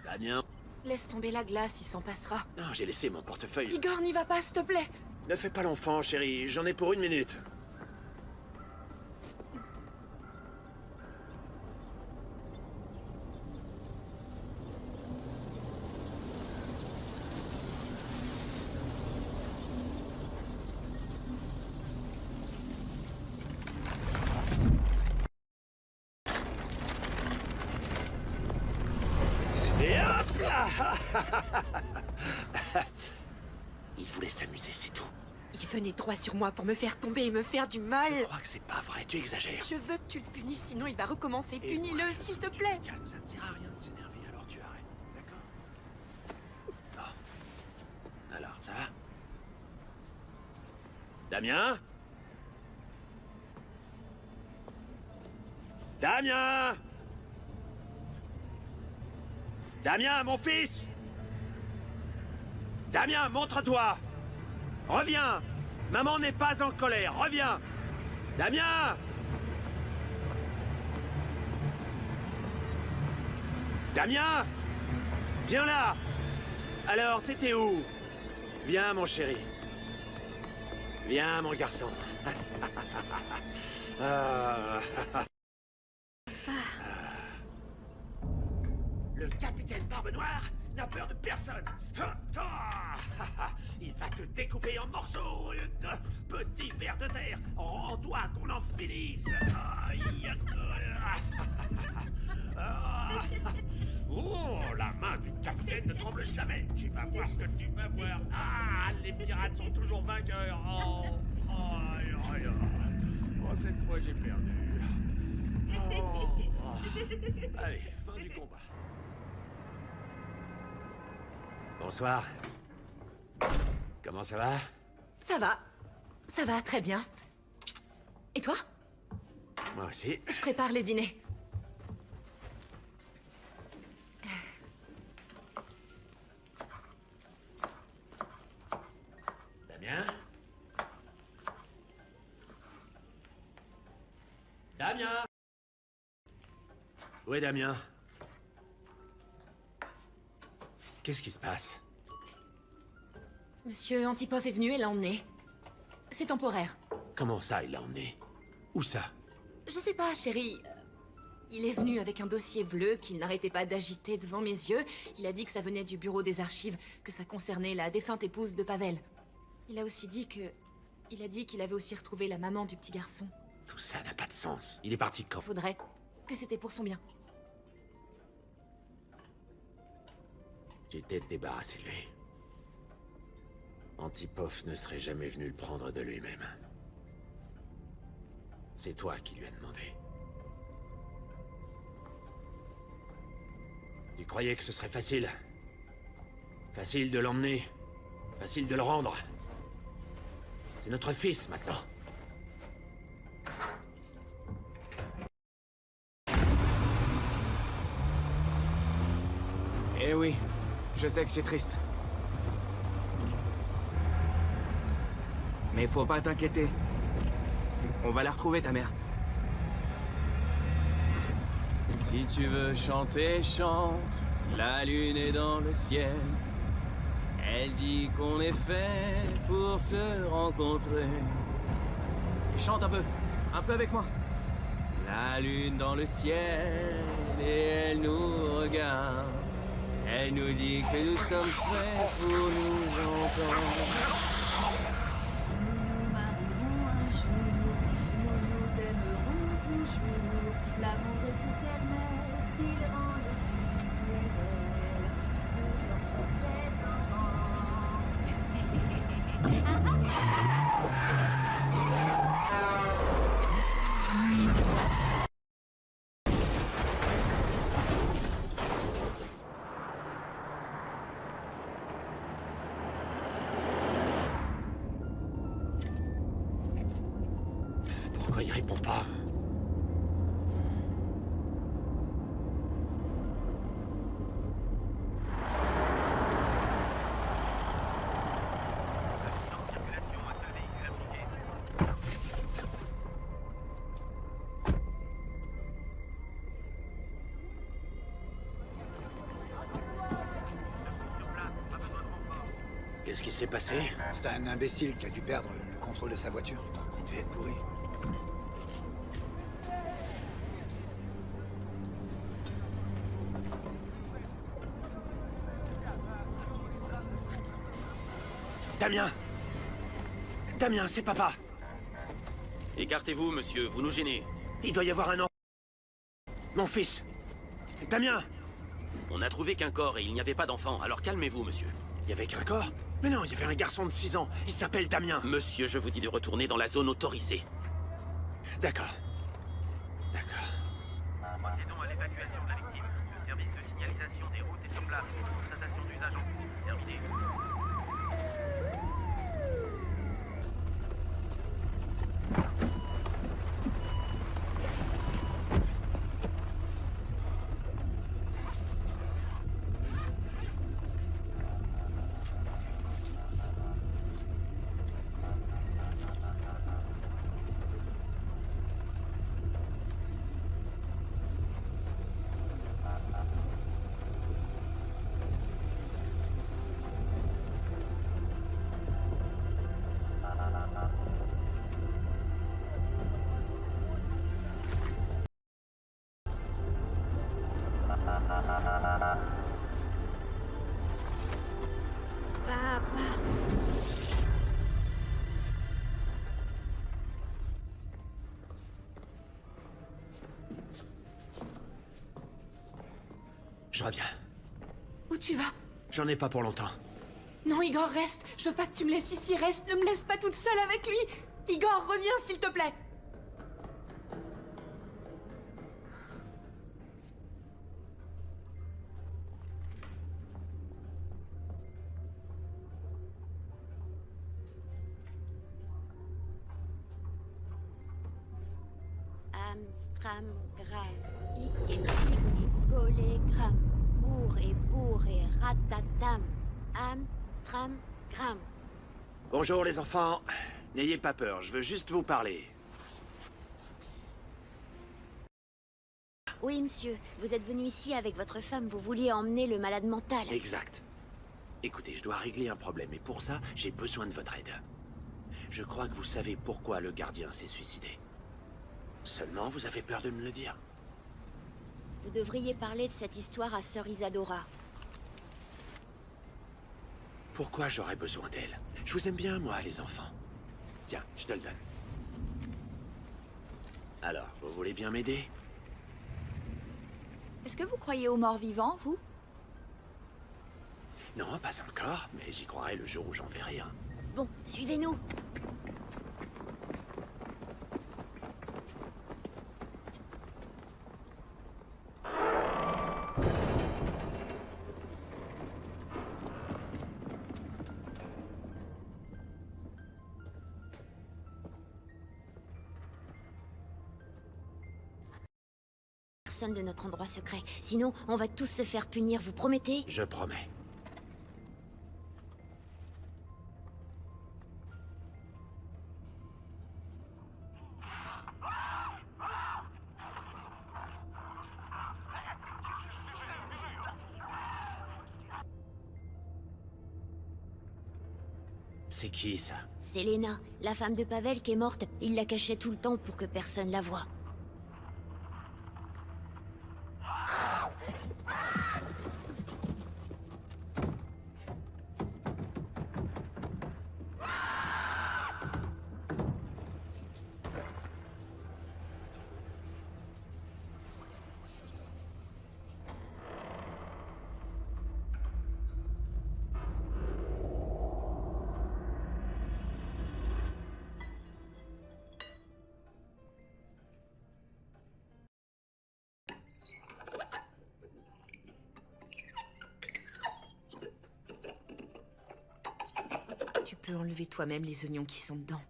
Damien? Laisse tomber la glace, il s'en passera. Non, j'ai laissé mon portefeuille. Igor, n'y va pas, s'il te plaît. Ne fais pas l'enfant, chérie. J'en ai pour 1 minute. Et hop là! Il voulait s'amuser, c'est tout. Il venait droit sur moi pour me faire tomber et me faire du mal. Je crois que c'est pas vrai, tu exagères. Je veux que tu le punisses, sinon il va recommencer. Punis-le, s'il te plaît. Calme, ça ne sert à rien de s'énerver, alors tu arrêtes, d'accord? Bon. Alors, ça va? Damien? Damien! Damien, mon fils! Damien, montre-toi! Reviens! Maman n'est pas en colère, reviens! Damien! Damien! Viens là! Alors, t'étais où? Viens, mon chéri. Viens, mon garçon. Le capitaine Barbe Noire n'a peur de personne. Il va te découper en morceaux, petit ver de terre. Rends-toi qu'on en finisse. Oh, la main du capitaine ne tremble jamais. Tu vas voir ce que tu vas voir. Ah, les pirates sont toujours vainqueurs. Oh, cette fois j'ai perdu. Allez, fin du combat. Bonsoir. Comment ça va? Ça va. Ça va, très bien. Et toi? Moi aussi. Je prépare les dîners. Damien? Damien? Où est Damien? Qu'est-ce qui se passe? Monsieur Antipov est venu et l'a emmené. C'est temporaire. Comment ça, il l'a emmené? Où ça? Je sais pas, chérie. Il est venu avec un dossier bleu qu'il n'arrêtait pas d'agiter devant mes yeux. Il a dit que ça venait du bureau des archives, que ça concernait la défunte épouse de Pavel. Il a aussi dit que... Il a dit qu'il avait aussi retrouvé la maman du petit garçon. Tout ça n'a pas de sens. Il est parti quand? Faudrait que c'était pour son bien. J'étais débarrassé de lui. Antipov ne serait jamais venu le prendre de lui-même. C'est toi qui lui as demandé. Tu croyais que ce serait facile? Facile de l'emmener, facile de le rendre. C'est notre fils, maintenant. Eh oui, je sais que c'est triste. Mais faut pas t'inquiéter. On va la retrouver, ta mère. Si tu veux chanter, chante. La lune est dans le ciel. Elle dit qu'on est fait pour se rencontrer. Et chante un peu avec moi. La lune dans le ciel et elle nous regarde. Elle nous dit que nous sommes faits pour nous entendre. Nous nous marierons un jour, nous nous aimerons toujours. L'amour est éternel, il rend les filles plus belles. Nous serons des Pourquoi il répond pas? Qu'est-ce qui s'est passé? C'est un imbécile qui a dû perdre le contrôle de sa voiture. Il devait être pourri. Damien! Damien, c'est papa! Écartez-vous, monsieur, vous nous gênez. Il doit y avoir un enfant. Mon fils! Damien! On n'a trouvé qu'un corps et il n'y avait pas d'enfant, alors calmez-vous, monsieur. Il y avait qu'un corps? Mais non, il y avait un garçon de 6 ans. Il s'appelle Damien. Monsieur, je vous dis de retourner dans la zone autorisée. D'accord. D'accord. Procédons à l'évacuation de la victime. Le service de signalisation des routes est sur place. Constatation d'usage en cours. Terminé. Papa. Je reviens. Où tu vas? J'en ai pas pour longtemps. Non, Igor, reste. Je veux pas que tu me laisses ici. Reste, ne me laisse pas toute seule avec lui. Igor, reviens, s'il te plaît. Amstram, gram, hic et pic et golégramme, bourre et ratatam, Amstram, gram. Bonjour les enfants. N'ayez pas peur, je veux juste vous parler. Oui, monsieur, vous êtes venu ici avec votre femme, vous vouliez emmener le malade mental. Exact. Écoutez, je dois régler un problème et pour ça, j'ai besoin de votre aide. Je crois que vous savez pourquoi le gardien s'est suicidé. Seulement, vous avez peur de me le dire. Vous devriez parler de cette histoire à Sœur Isadora. Pourquoi j'aurais besoin d'elle? Je vous aime bien, moi, les enfants. Tiens, je te le donne. Alors, vous voulez bien m'aider? Est-ce que vous croyez aux morts vivants, vous? Non, pas encore, mais j'y croirai le jour où j'en verrai un. Bon, suivez-nous. personne de notre endroit secret. Sinon, on va tous se faire punir, vous promettez? Je promets. C'est qui, ça? C'est Lena, la femme de Pavel qui est morte. Il la cachait tout le temps pour que personne la voie. Tu peux enlever toi-même les oignons qui sont dedans.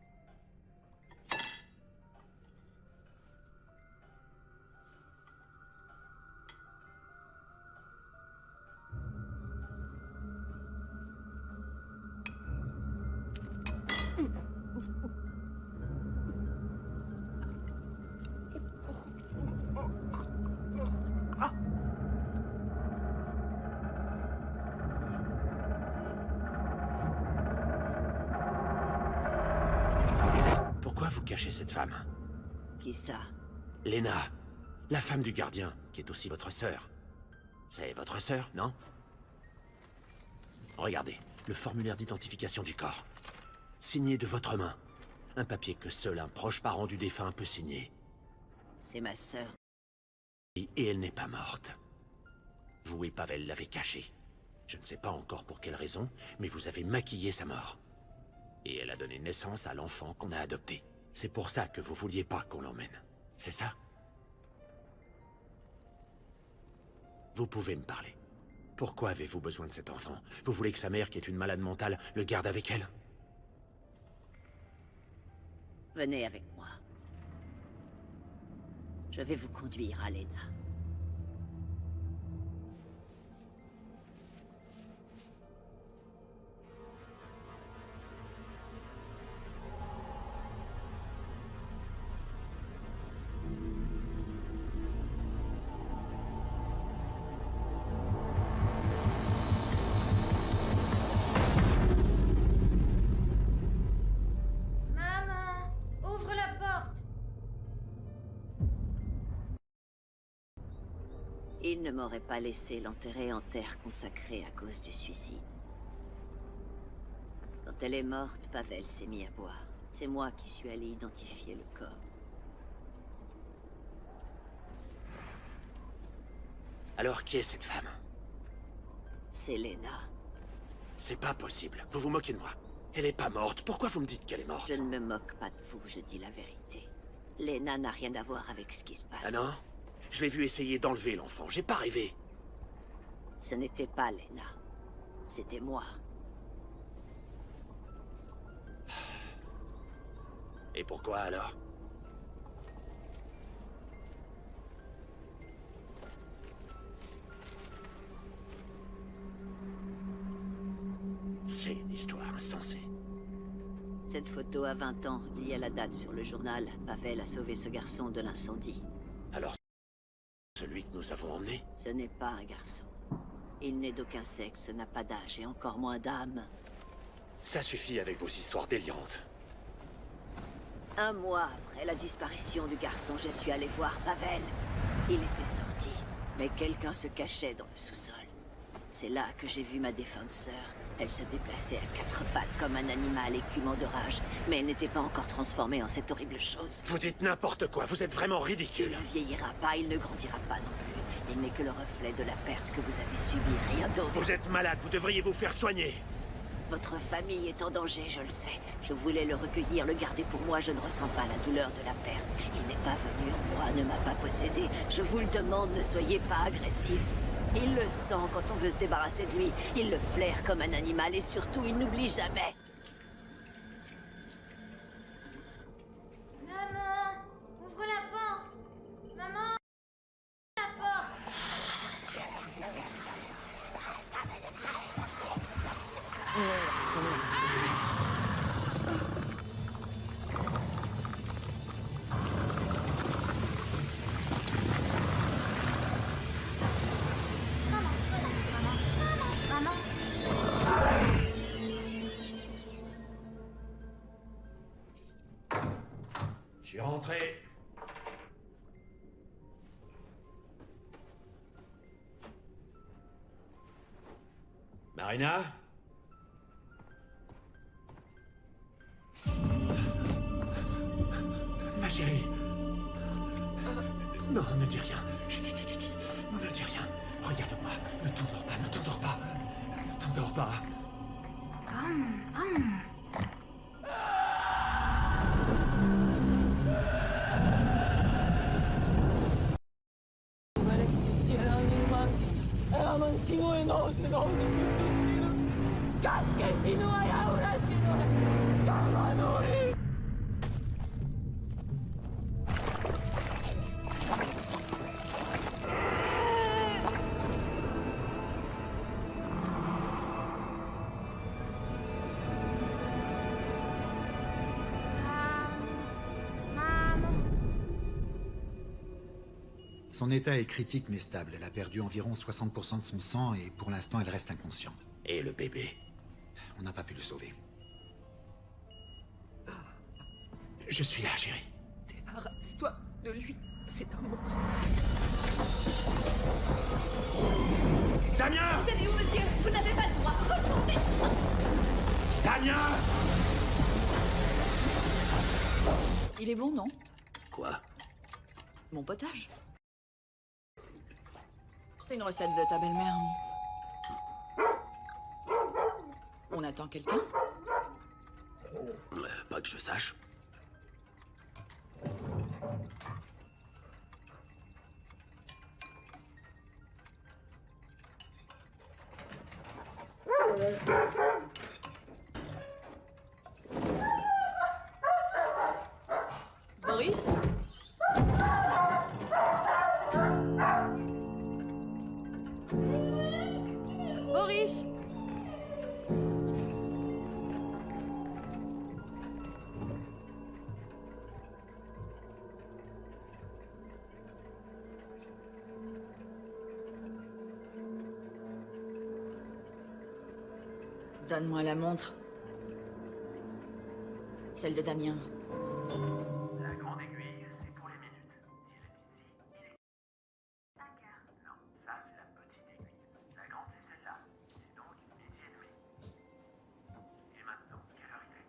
Pourquoi vous cachez cette femme? Qui ça? Lena, la femme du gardien, qui est aussi votre sœur. C'est votre sœur, non? Regardez, le formulaire d'identification du corps. Signé de votre main. Un papier que seul un proche parent du défunt peut signer. C'est ma sœur. Et elle n'est pas morte. Vous et Pavel l'avez cachée. Je ne sais pas encore pour quelle raison, mais vous avez maquillé sa mort. Et elle a donné naissance à l'enfant qu'on a adopté. C'est pour ça que vous vouliez pas qu'on l'emmène. C'est ça? Vous pouvez me parler. Pourquoi avez-vous besoin de cet enfant? Vous voulez que sa mère, qui est une malade mentale, le garde avec elle? Venez avec moi. Je vais vous conduire à Lena. Maman, ouvre la porte. Il ne m'aurait pas laissé l'enterrer en terre consacrée à cause du suicide. Quand elle est morte, Pavel s'est mis à boire. C'est moi qui suis allé identifier le corps. Alors qui est cette femme? C'est Lena. C'est pas possible. Vous vous moquez de moi. Elle est pas morte. Pourquoi vous me dites qu'elle est morte? Je ne me moque pas de vous, je dis la vérité. Lena n'a rien à voir avec ce qui se passe. Ah non? Je l'ai vu essayer d'enlever l'enfant. J'ai pas rêvé. Ce n'était pas Lena. C'était moi. Et pourquoi alors? C'est une histoire insensée. Cette photo a 20 ans. Il y a la date sur le journal. Pavel a sauvé ce garçon de l'incendie. Alors, celui que nous avons emmené? Ce n'est pas un garçon. Il n'est d'aucun sexe, n'a pas d'âge et encore moins d'âme. Ça suffit avec vos histoires délirantes. Un mois après la disparition du garçon, je suis allé voir Pavel. Il était sorti, mais quelqu'un se cachait dans le sous-sol. C'est là que j'ai vu ma défunte sœur. Elle se déplaçait à 4 pattes comme un animal écumant de rage, mais elle n'était pas encore transformée en cette horrible chose. Vous dites n'importe quoi, vous êtes vraiment ridicule. Il ne vieillira pas, il ne grandira pas non plus. Il n'est que le reflet de la perte que vous avez subie, rien d'autre. Vous êtes malade, vous devriez vous faire soigner. Votre famille est en danger, je le sais. Je voulais le recueillir, le garder pour moi. Je ne ressens pas la douleur de la perte. Il n'est pas venu en moi, ne m'a pas possédé. Je vous le demande, ne soyez pas agressif. Il le sent quand on veut se débarrasser de lui. Il le flaire comme un animal et surtout, il n'oublie jamais. Maman, ouvre la porte. Maman, la Je suis rentré. Marina? Ma chérie. Non, ne dis rien. Chut, chut, chut, chut. Ne dis rien. Regarde-moi. Ne t'endors pas, ne t'endors pas. Ne t'endors pas. Son état est critique mais stable. Elle a perdu environ 60% de son sang et pour l'instant elle reste inconsciente. Et le bébé? On n'a pas pu le sauver. Je suis là, chérie. Débarrasse-toi de lui. C'est un monstre. Damien! Vous savez où, monsieur? Vous n'avez pas le droit. Retournez! Damien! Il est bon, non? Quoi? Mon potage. C'est une recette de ta belle-mère. On attend quelqu'un? Pas que je sache. Boris? Boris? Donne-moi la montre. Celle de Damien. La grande aiguille, c'est pour les minutes. Si elle est ici, il est... 5 heures. Non, ça c'est la petite aiguille. La grande c'est celle-là. C'est donc midi et demi. Et maintenant, quelle heure il est?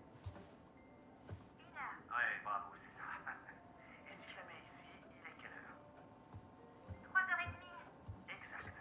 1 heure. Ouais, bravo, c'est ça. Et si je la mets ici, il est quelle heure? 3h30. Exact.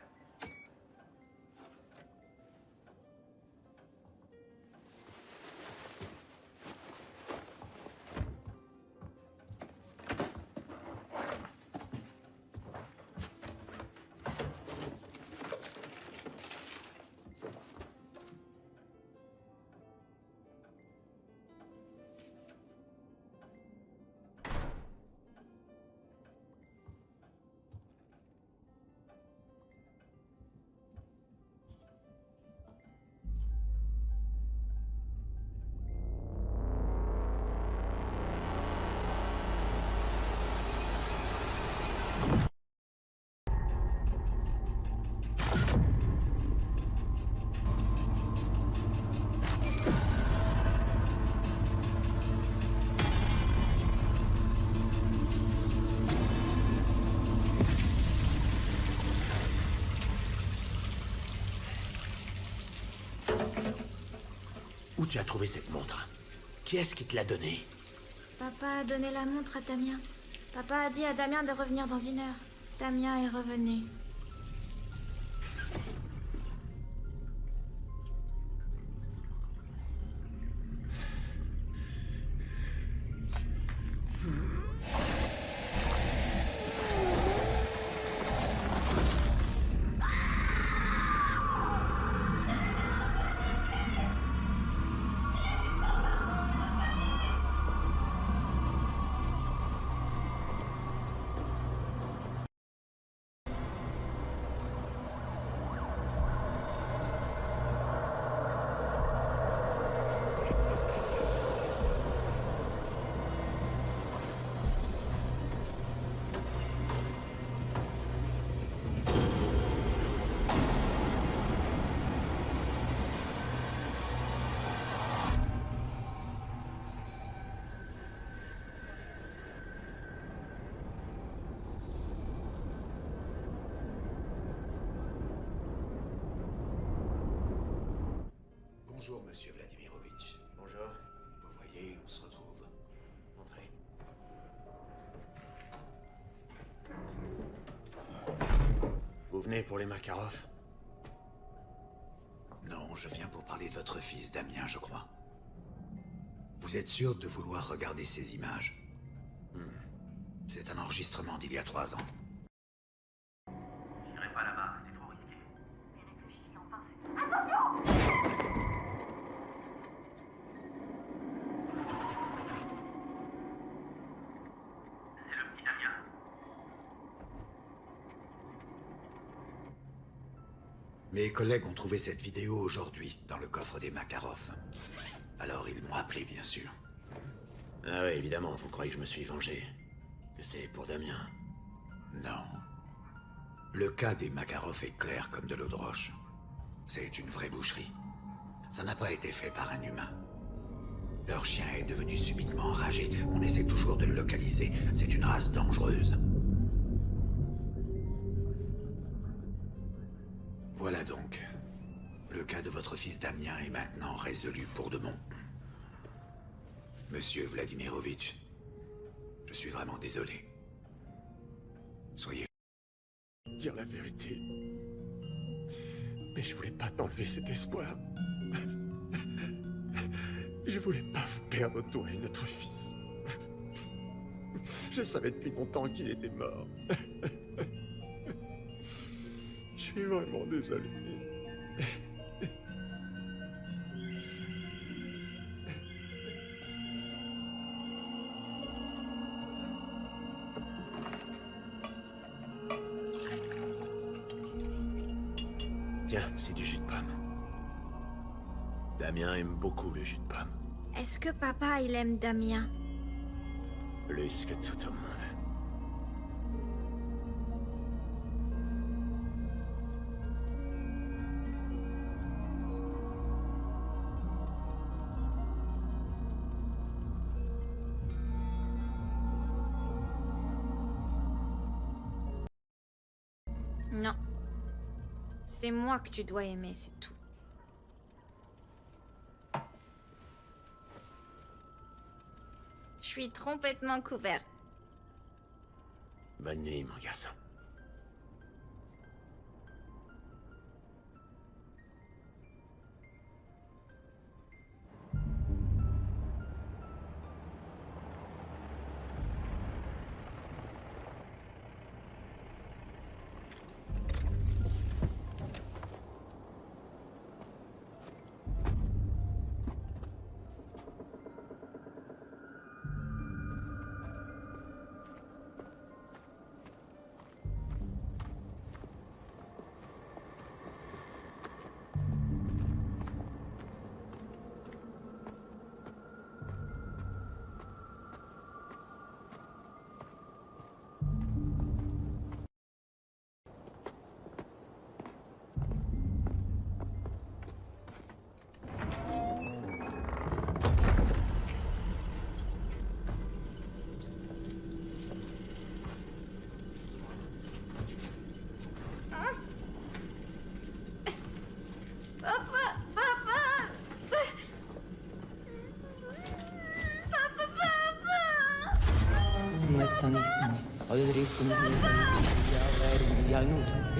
Où tu as trouvé cette montre? Qui est-ce qui te l'a donnée? Papa a donné la montre à Damien. Papa a dit à Damien de revenir dans 1 heure. Damien est revenu. Bonjour, monsieur Vladimirovitch. Bonjour. Vous voyez, on se retrouve. Entrez. Vous venez pour les Makarov? Non, je viens pour parler de votre fils Damien, je crois. Vous êtes sûr de vouloir regarder ces images? C'est un enregistrement d'il y a 3 ans. J'irai pas là-bas, c'est trop risqué. Mais réfléchis, enfin, c'est... Attention! C'est le petit Damien. Mes collègues ont trouvé cette vidéo aujourd'hui, dans le coffre des Makarov. Alors ils m'ont appelé, bien sûr. Ah oui, évidemment, vous croyez que je me suis vengé. Que c'est pour Damien. Non. Le cas des Makarov est clair comme de l'eau de roche. C'est une vraie boucherie. Ça n'a pas été fait par un humain. Leur chien est devenu subitement enragé. On essaie toujours de le localiser. C'est une race dangereuse. Voilà donc. Le cas de votre fils Damien est maintenant résolu pour de bon. Monsieur Vladimirovitch, je suis vraiment désolé. Soyez... Dire la vérité. Mais je voulais pas t'enlever cet espoir. Je voulais pas vous perdre, toi et notre fils. Je savais depuis longtemps qu'il était mort. Je suis vraiment désolé. Tiens, c'est du jus de pomme. Damien aime beaucoup le jus de pomme. Est-ce que papa, il aime Damien? Plus que tout au monde. Non. C'est moi que tu dois aimer, c'est tout. Je suis complètement couvert. Bonne nuit, mon garçon.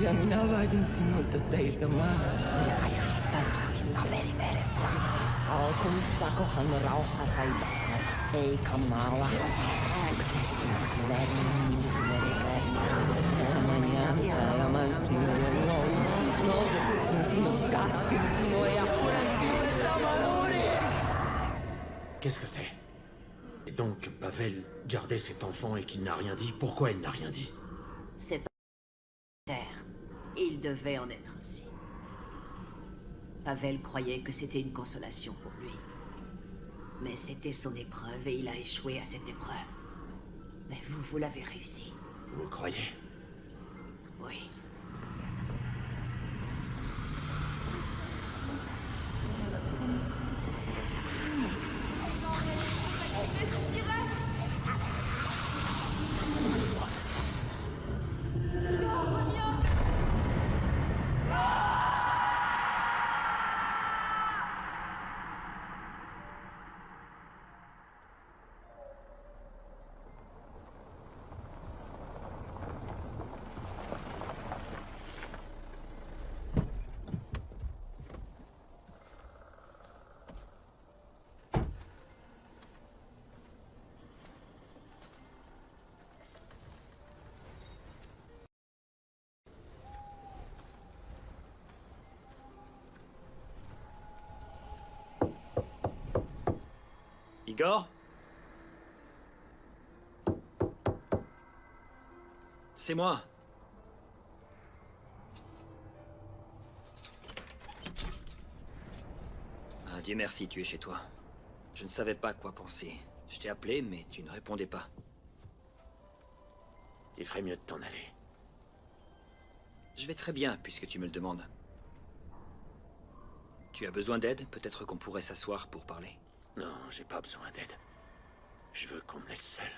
Ja minä vaadin sinulta teiltä alkumissakohan rauha päivää, ei kamala. Elämän jäntää ja mä sinun nousin sinut, kastin sinua ja purestin saman uri. Qu'est-ce que c'est? Et donc, Pavel gardait cet enfant et qu'il n'a rien dit. Pourquoi il n'a rien dit? C'est terre. Il devait en être ainsi. Pavel croyait que c'était une consolation pour lui. Mais c'était son épreuve et il a échoué à cette épreuve. Mais vous l'avez réussi. Vous le croyez? Oui. Igor? C'est moi. Ah, Dieu merci, tu es chez toi. Je ne savais pas quoi penser. Je t'ai appelé, mais tu ne répondais pas. Il ferait mieux de t'en aller. Je vais très bien, puisque tu me le demandes. Tu as besoin d'aide? Peut-être qu'on pourrait s'asseoir pour parler. Non, j'ai pas besoin d'aide. Je veux qu'on me laisse seul.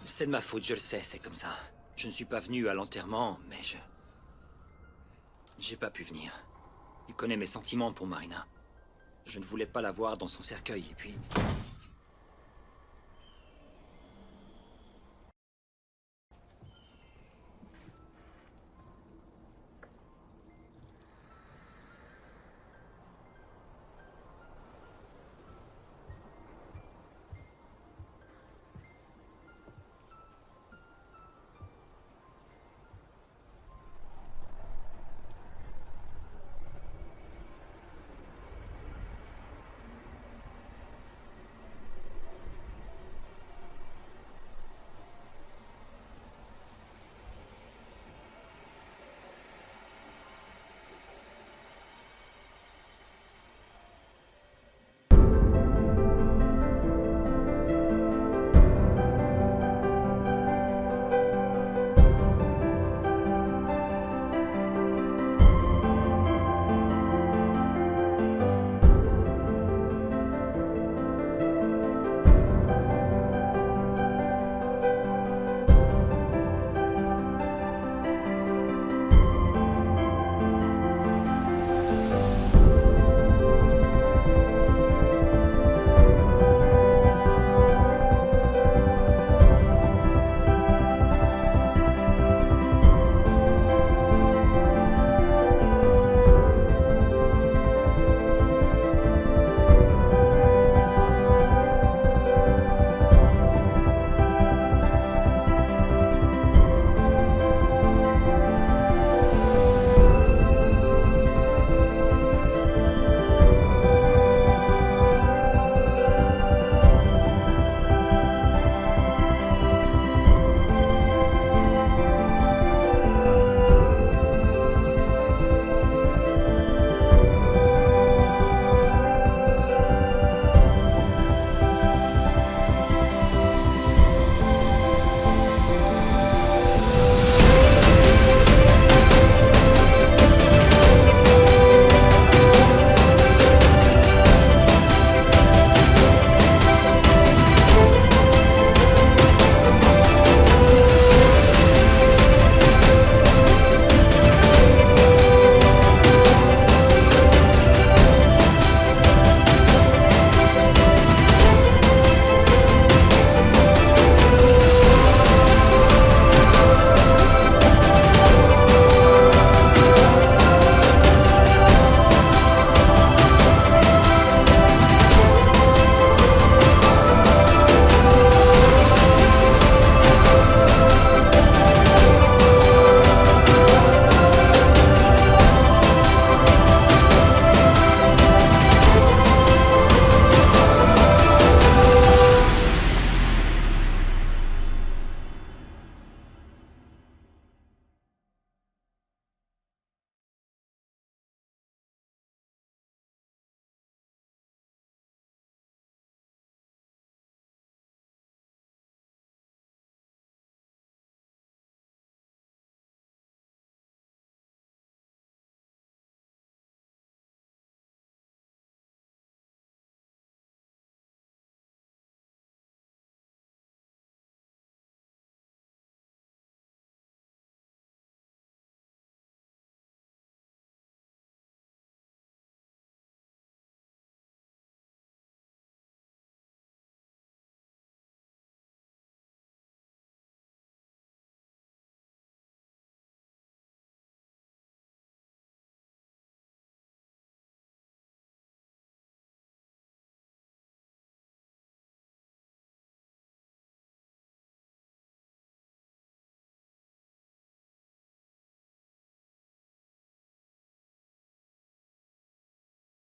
C'est de ma faute, je le sais, c'est comme ça. Je ne suis pas venu à l'enterrement, mais j'ai pas pu venir. Tu connais mes sentiments pour Marina. Je ne voulais pas la voir dans son cercueil, et puis...